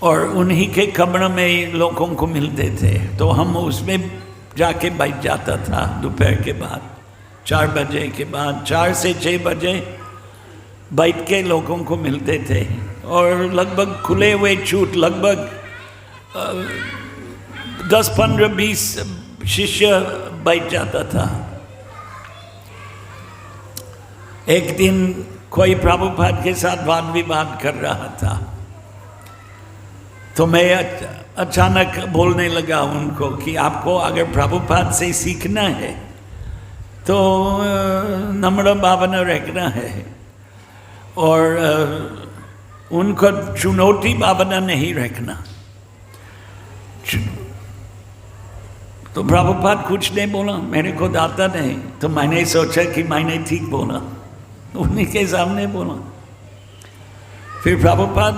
और उन्हीं के कमरे में लोगों को मिलते थे। तो हम उसमें जाके बैठ जाता था दोपहर के बाद, 4 बजे के बाद, 4 से 6 बजे बैठ के लोगों को मिलते थे। और लगभग खुले हुए छूट, लगभग 10, 15, 20 शिष्य बैठ जाता था। एक दिन कोई प्रभुपाद के साथ वाद विवाद कर रहा था, तो मैं अचानक बोलने लगा उनको कि आपको अगर प्रभुपाद से सीखना है तो नम्र भावना रखना है, और उनको चुनौती भावना नहीं रखना। तो प्रभुपाद कुछ नहीं बोला, मेरे को आता नहीं, तो मैंने सोचा कि मैंने ठीक बोला, उन्हीं के सामने बोला। फिर प्रभुपाद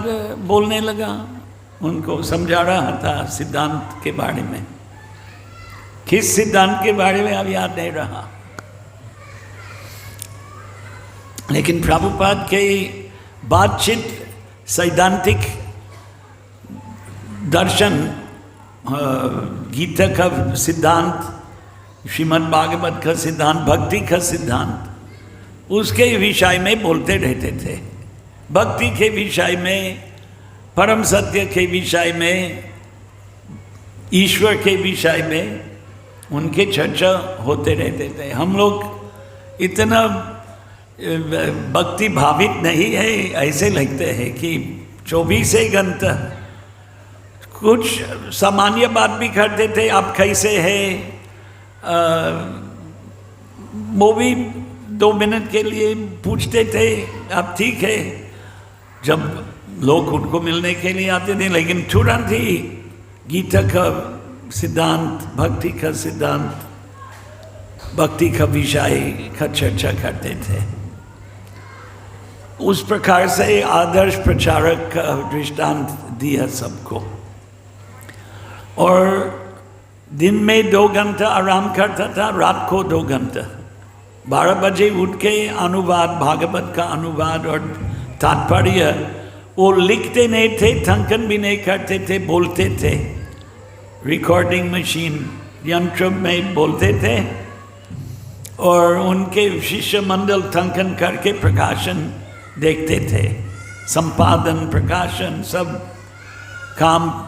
बोलने लगा, उनको समझा रहा था सिद्धांत के बारे में। किस सिद्धांत के बारे में अब याद नहीं रहा, लेकिन प्रभुपाद के बातचीत सैद्धांतिक दर्शन, गीता का सिद्धांत, श्रीमद् भागवत का सिद्धांत, भक्ति का सिद्धांत, उसके विषय में बोलते रहते थे। भक्ति के विषय में, परम सत्य के विषय में, ईश्वर के विषय में उनके चर्चा होते रहते थे। हम लोग इतना भक्ति भावित नहीं है, ऐसे लगते हैं कि 24 घंटा कुछ सामान्य बात भी करते थे। आप कैसे हैं, वो भी 2 मिनट के लिए पूछते थे, आप ठीक है। जब लोग उनको मिलने के लिए आते थे, लेकिन तुरंत ही गीता का सिद्धांत, भक्ति का सिद्धांत, भक्ति का विषय का चर्चा करते थे। उस प्रकार से आदर्श प्रचारक का दृष्टांत दिया सबको। और दिन में 2 घंटा आराम करता था, रात को 2 घंटा। 12 बजे उठ के अनुवाद, भागवत का अनुवाद और तात्पर्य, वो लिखते नहीं थे, टंकन भी नहीं करते थे, बोलते थे। रिकॉर्डिंग मशीन यंत्र में बोलते थे, और उनके शिष्य मंडल टंकन करके प्रकाशन देखते थे। संपादन, प्रकाशन, सब काम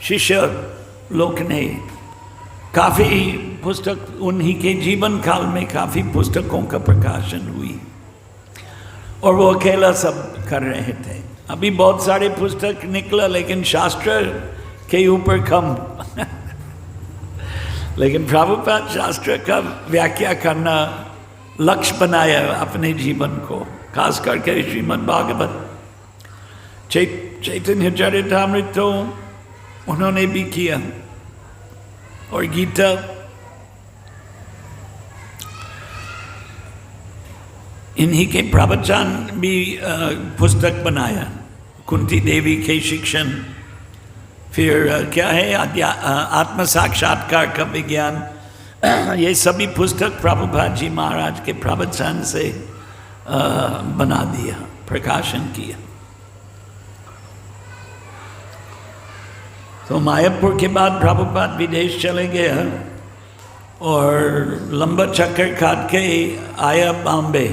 शिष्य लोग ने। काफ़ी पुस्तक, उन्हीं के जीवन काल में काफ़ी पुस्तकों का प्रकाशन हुई, और वो अकेला सब कर रहे थे। अभी बहुत सारे पुस्तक निकला लेकिन शास्त्र के ऊपर कम। लेकिन प्रभुपाद शास्त्र का व्याख्या करना लक्ष्य बनाया अपने जीवन को, खास करके श्रीमद् भागवत, चैतन्य चरितामृत तो उन्होंने भी किया, और गीता। इन्हीं के प्रवचन भी पुस्तक बनाया, कुंती देवी के शिक्षण, फिर क्या है आत्म साक्षात्कार का विज्ञान, ये सभी पुस्तक प्रभुपाद जी महाराज के प्रवचन से बना दिया, प्रकाशन किया। तो मायापुर के बाद प्रभुपाद विदेश चले गए और लंबा चक्कर काट के आया बॉम्बे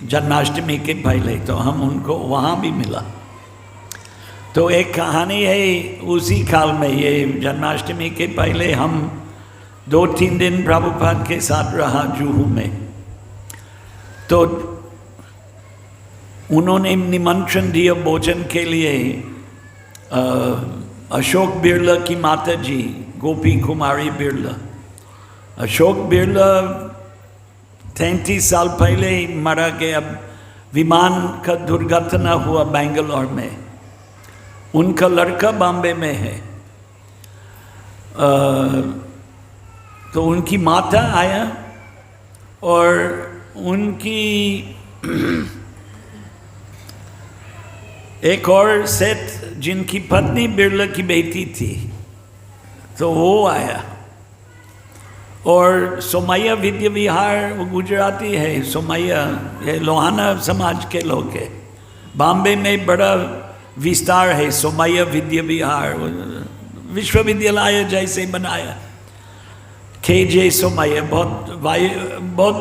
जन्माष्टमी के पहले, तो हम उनको वहाँ भी मिला। तो एक कहानी है उसी काल में, ये जन्माष्टमी के पहले हम 2-3 दिन प्रभुपाद के साथ रहा जुहू में। तो उन्होंने निमंत्रण दिया भोजन के लिए अशोक बिरला की माता जी गोपी कुमारी बिरला। अशोक बिरला 33 साल पहले ही मारा गया, विमान का दुर्घटना हुआ बेंगलोर में। उनका लड़का बॉम्बे में है। तो उनकी माता आया और उनकी एक और सेठ जिनकी पत्नी बिरला की बेटी थी, तो वो आया। और सोमैया विद्या विहार, वो गुजराती है, सोमैया ये लोहाना समाज के लोग हैं। बॉम्बे में बड़ा विस्तार है सोमैया विद्या विहार, विश्वविद्यालय जैसे बनाया। KJ सोमैया बहुत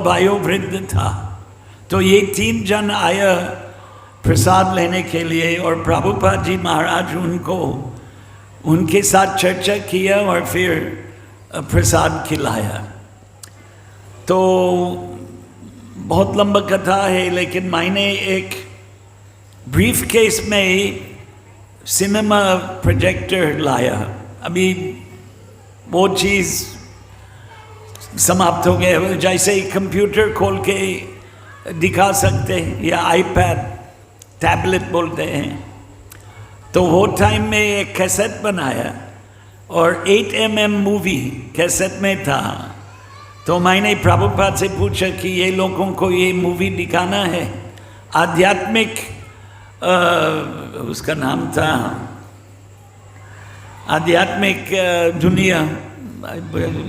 वयोवृद्ध था। तो ये 3 जन आया प्रसाद लेने के लिए, और प्रभुपाद जी महाराज उनको उनके साथ चर्चा किया और फिर प्रसाद खिलाया। तो बहुत लंबा कथा है, लेकिन मैंने एक ब्रीफ केस में सिनेमा प्रोजेक्टर लाया। अभी वो चीज़ समाप्त हो गया, जैसे ही कंप्यूटर खोल के दिखा सकते हैं या आईपैड, टैबलेट बोलते हैं। तो वो टाइम में एक कैसेट बनाया और 8mm मूवी कैसेट में था। तो मैंने प्रभुपाद से पूछा कि ये लोगों को ये मूवी दिखाना है, आध्यात्मिक उसका नाम था आध्यात्मिक दुनिया,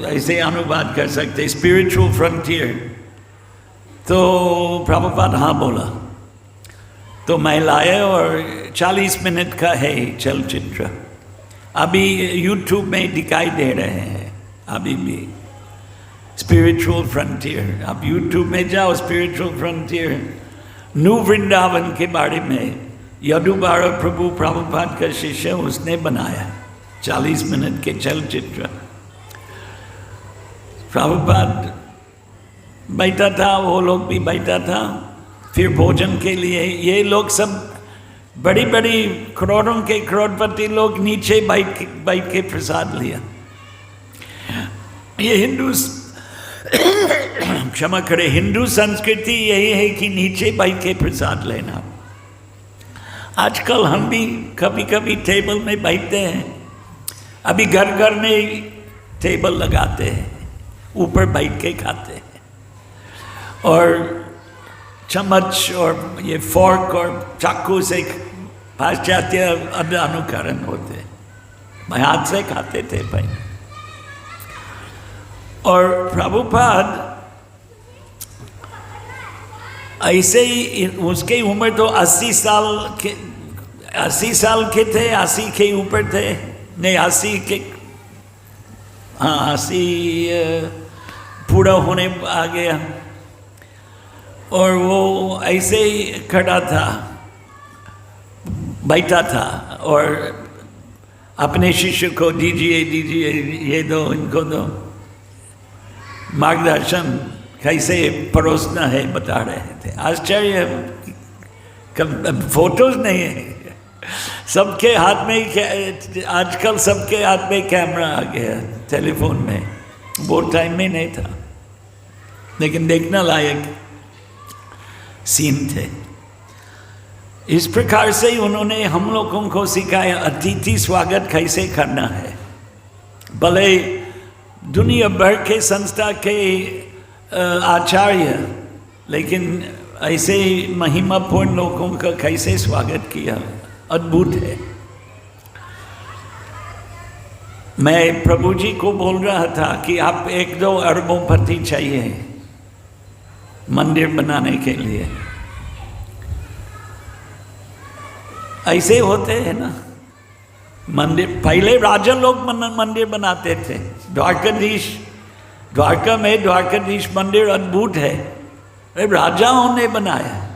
ऐसे अनुवाद कर सकते, स्पिरिचुअल फ्रंटियर। तो प्रभुपाद हाँ बोला। तो मैं लाया और 40 मिनट का है चलचित्र, अभी YouTube में दिखाई दे रहे हैं अभी भी। स्पिरिचुअल फ्रंटियर, आप YouTube में जाओ, स्पिरिचुअल फ्रंटियर, न्यू वृंदावन के बारे में यदुबारा प्रभु प्रभुपाद का शिष्य उसने बनाया 40 मिनट के चलचित्र। प्रभुपाद बैठा था, वो लोग भी बैठा था। फिर भोजन के लिए ये लोग सब बड़ी बड़ी करोड़ों के करोड़पति लोग नीचे बैठ के प्रसाद लिया। ये क्षमा करे, हिंदू संस्कृति यही है कि नीचे बैठ के प्रसाद लेना। आजकल हम भी कभी कभी टेबल में बैठते हैं, अभी घर घर में टेबल लगाते हैं, ऊपर बैठ के खाते हैं, और चम्मच और ये फोर्क और चाकू से पाश्चात्य अनुकरण होते। मैं हाथ से खाते थे पहले। और प्रभुपाद ऐसे ही, उसकी उम्र तो 80 साल के थे, 80 के ऊपर थे, नहीं 80 के, हाँ 80 पूरा होने आ गया। और वो ऐसे ही खड़ा था, बैठा था और अपने शिष्य को दीजिए ये दो, इनको दो, मार्गदर्शन कैसे परोसना है बता रहे थे। आश्चर्य फोटोज नहीं है, सबके हाथ में आजकल सबके हाथ में कैमरा आ गया टेलीफोन में, वो टाइम में नहीं था, लेकिन देखने लायक सीन थे। इस प्रकार से उन्होंने हम लोगों को सिखाया अतिथि स्वागत कैसे करना है। भले दुनिया भर के संस्था के आचार्य, लेकिन ऐसे महिमापूर्ण लोगों का कैसे स्वागत किया, अद्भुत है। मैं प्रभु जी को बोल रहा था कि आप 1-2 अरबोपति चाहिए मंदिर बनाने के लिए। ऐसे होते हैं ना मंदिर, पहले राजा लोग मंदिर बनाते थे। द्वारका में द्वारकाधीश मंदिर अद्भुत है, राजाओं ने बनाया।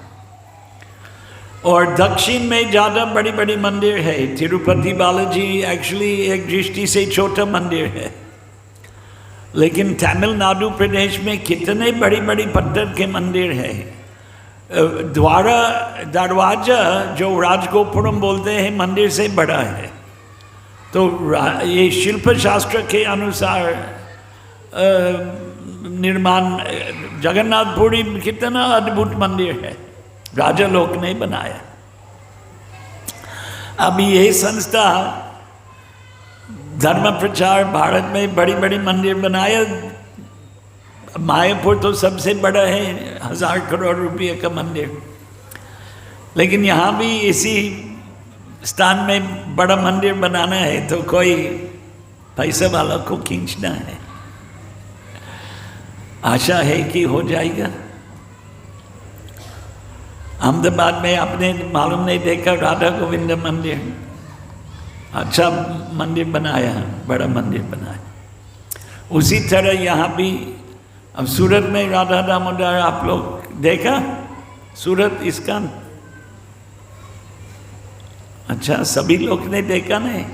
और दक्षिण में ज़्यादा बड़ी बड़ी मंदिर है। तिरुपति बालाजी एक्चुअली एक दृष्टि से छोटा मंदिर है, लेकिन तमिलनाडु प्रदेश में कितने बड़ी बड़ी पत्थर के मंदिर है। दरवाजा जो राजगोपुरम बोलते हैं मंदिर से बड़ा है। तो ये शिल्प शास्त्र के अनुसार निर्माण जगन्नाथपुरी कितना अद्भुत मंदिर है, राजा लोग ने बनाया। अभी ये संस्था धर्म प्रचार भारत में बड़ी बड़ी मंदिर बनाया। मायापुर तो सबसे बड़ा है, 1000 करोड़ रुपये का मंदिर, लेकिन यहाँ भी इसी स्थान में बड़ा मंदिर बनाना है तो कोई पैसा वाला को खींचना है। आशा है कि हो जाएगा। अहमदाबाद में आपने मालूम नहीं देखा राधा गोविंद मंदिर, अच्छा मंदिर बनाया, बड़ा मंदिर बनाया। उसी तरह यहाँ भी अब सूरत में राधा दामोदर आप लोग देखा, सूरत इस्कॉन, अच्छा सभी लोग ने देखा नहीं?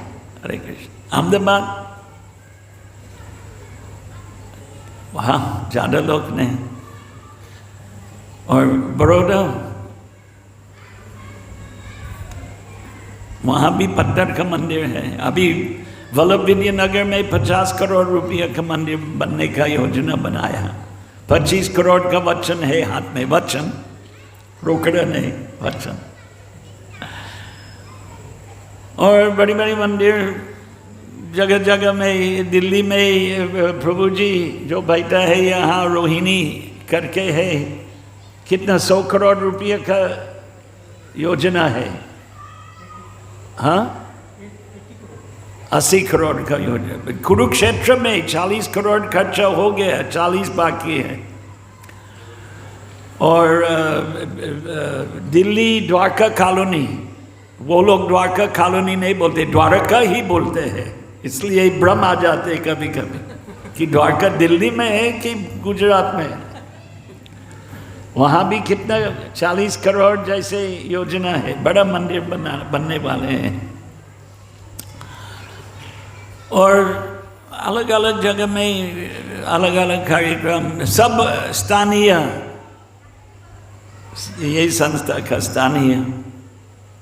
हरे कृष्ण। अहमदाबाद वहाँ ज़्यादा लोग ने, और बड़ौदा वहाँ भी पत्थर का मंदिर है। अभी वल्लभ विद्यानगर में 50 करोड़ रुपये का मंदिर बनने का योजना बनाया। 25 करोड़ का वचन है हाथ में, वचन रोकड़ा नहीं, वचन। और बड़ी बड़ी मंदिर जगह जगह में, दिल्ली में प्रभु जी जो बैठा है यहाँ रोहिणी करके है, कितना 100 करोड़ रुपये का योजना है। हाँ 80 करोड़ का योजना। कुरुक्षेत्र में 40 करोड़ खर्चा हो गया, 40 बाकी है। और दिल्ली द्वारका कॉलोनी, वो लोग द्वारका कॉलोनी नहीं बोलते, द्वारका ही बोलते हैं, इसलिए भ्रम आ जाते कभी कभी कि द्वारका दिल्ली में है कि गुजरात में। वहाँ भी कितना 40 करोड़ जैसे योजना है, बड़ा मंदिर बनने वाले हैं। और अलग अलग जगह में अलग अलग कार्यक्रम, सब स्थानीय, यही संस्था का स्थानीय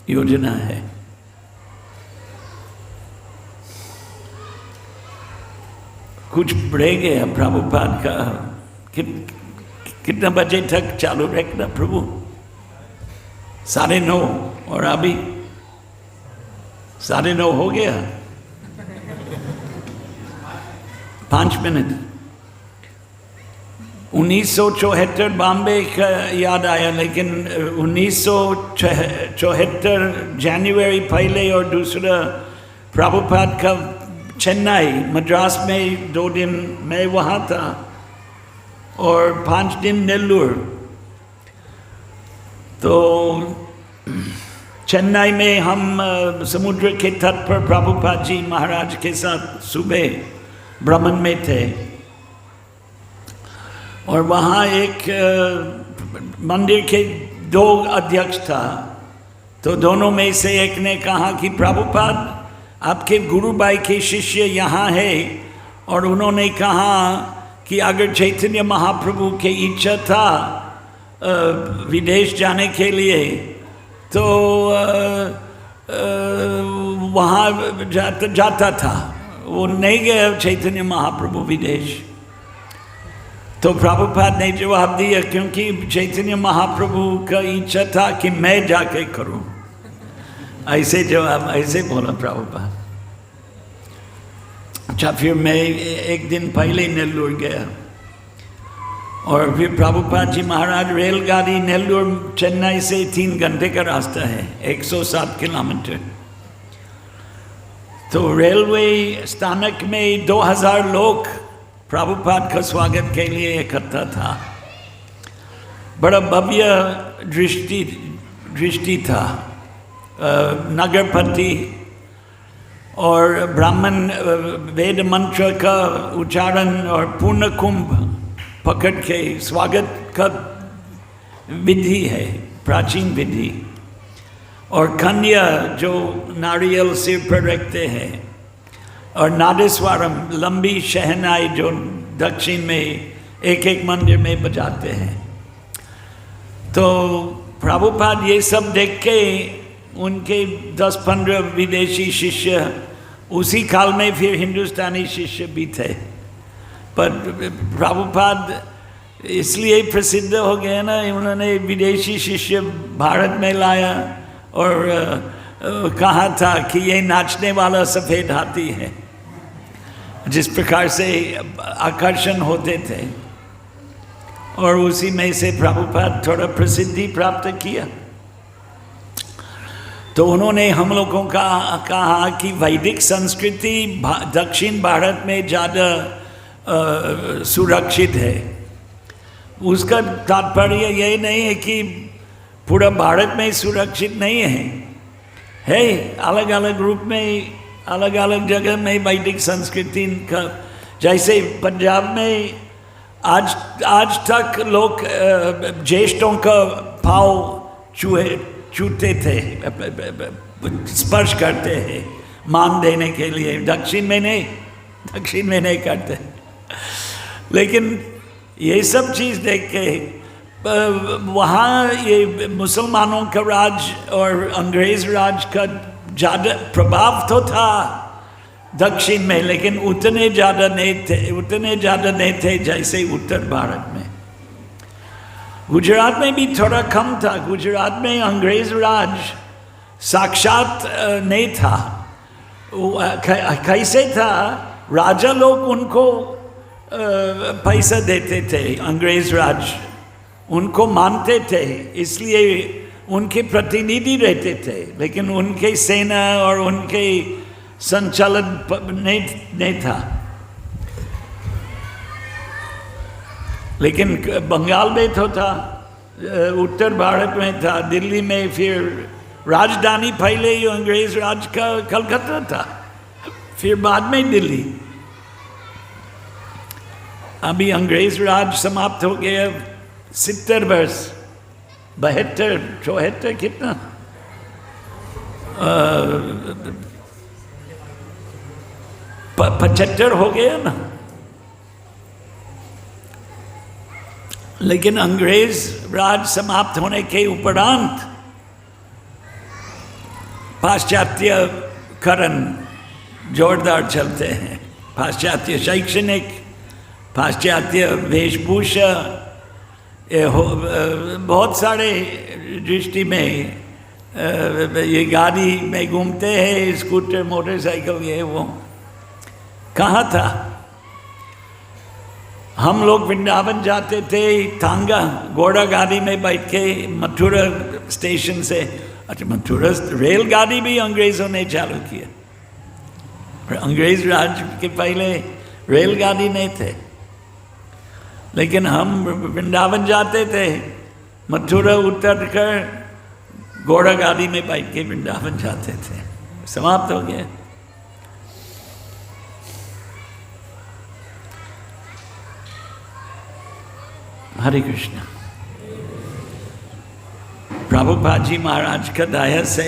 योजना है। कुछ बढ़े गया प्रभुपाद का, कितना बजे तक चालू रखना प्रभु? 9:30, और अभी 9:30 हो गया, 5 मिनट। 1974 बॉम्बे का याद आया, लेकिन 1974 जनवरी पहले और दूसरा प्रभुपाद का चेन्नई, मद्रास में 2 दिन मैं वहाँ था और 5 दिन नेल्लूर। तो चेन्नई में हम समुद्र के तट पर प्रभुपाद जी महाराज के साथ सुबह भ्रमण में थे। और वहाँ एक मंदिर के 2 अध्यक्ष था, तो दोनों में से एक ने कहा कि प्रभुपाद आपके गुरुभाई के शिष्य यहाँ है, और उन्होंने कहा कि अगर चैतन्य महाप्रभु की इच्छा था विदेश जाने के लिए तो वहाँ जाता था। वो नहीं गया चैतन्य महाप्रभु विदेश। तो प्रभुपाद ने जवाब दिया, क्योंकि चैतन्य महाप्रभु का इच्छा था कि मैं जाके करूं। ऐसे जवाब, ऐसे बोला प्रभुपाद। अच्छा, फिर मैं एक दिन पहले नेल्लूर गया और फिर प्रभुपाद जी महाराज रेलगाड़ी, नेल्लूर चेन्नई से 3 घंटे का रास्ता है, 107 किलोमीटर। तो रेलवे स्थानक में 2000 लोग प्रभुपाद का स्वागत के लिए इकट्ठा था। बड़ा भव्य दृष्टि था। नगरपति और ब्राह्मण वेद मंत्र का उच्चारण और पूर्ण कुंभ पकड़ के स्वागत का विधि है, प्राचीन विधि। और कन्या जो नारियल सिर पर रखते हैं, और नादेस्वरम लंबी शहनाई जो दक्षिण में एक एक मंदिर में बजाते हैं। तो प्रभुपाद ये सब देख के उनके 10-15 विदेशी शिष्य, उसी काल में फिर हिंदुस्तानी शिष्य भी थे, पर प्रभुपाद इसलिए प्रसिद्ध हो गए ना, उन्होंने विदेशी शिष्य भारत में लाया और कहा था कि ये नाचने वाला सफ़ेद हाथी है, जिस प्रकार से आकर्षण होते थे। और उसी में से प्रभुपाद थोड़ा प्रसिद्धि प्राप्त किया। तो उन्होंने हम लोगों का कहा कि वैदिक संस्कृति दक्षिण भारत में ज़्यादा सुरक्षित है। उसका तात्पर्य यही नहीं है कि पूरा भारत में सुरक्षित नहीं है। अलग अलग रूप में, अलग अलग जगह में वैदिक संस्कृति का, जैसे पंजाब में आज तक लोग ज्येष्ठों का पाँव छूते थे, स्पर्श करते हैं मान देने के लिए। दक्षिण में नहीं करते। लेकिन ये सब चीज़ देख के वहाँ ये मुसलमानों का राज और अंग्रेज राज का ज़्यादा प्रभाव तो था दक्षिण में, लेकिन उतने ज़्यादा नहीं थे जैसे उत्तर भारत में। गुजरात में भी थोड़ा कम था। गुजरात में अंग्रेज राज साक्षात नहीं था। कैसे था, राजा लोग उनको पैसा देते थे, अंग्रेज राज उनको मानते थे, इसलिए उनके प्रतिनिधि रहते थे, लेकिन उनके सेना और उनके संचालन नहीं था। लेकिन बंगाल में तो था, उत्तर भारत में था, दिल्ली में फिर राजधानी पहले ही अंग्रेज राज का कलकत्ता था, फिर बाद में दिल्ली। अभी अंग्रेज राज समाप्त हो गया 70 वर्ष, 72, 74 कितना 75 हो गया ना। लेकिन अंग्रेज राज समाप्त होने के उपरांत पाश्चात्यकरण जोरदार चलते हैं। पाश्चात्य शैक्षणिक, पाश्चात्य वेशभूषा, बहुत सारे दृष्टि में ये गाड़ी में घूमते हैं, स्कूटर, मोटरसाइकिल, ये वो। कहाँ था? हम लोग वृंदावन जाते थे, तांगा घोड़ा गाड़ी में बैठ के मथुरा स्टेशन से। अच्छा, मथुरा रेलगाड़ी भी अंग्रेज़ों ने चालू किया। अंग्रेज राज के पहले रेलगाड़ी नहीं थे, लेकिन हम वृंदावन जाते थे, मथुरा उतर कर घोड़ा गाड़ी में बैठ के वृंदावन जाते थे। समाप्त हो गया। हरे कृष्ण। प्रभुपाद जी महाराज का दया से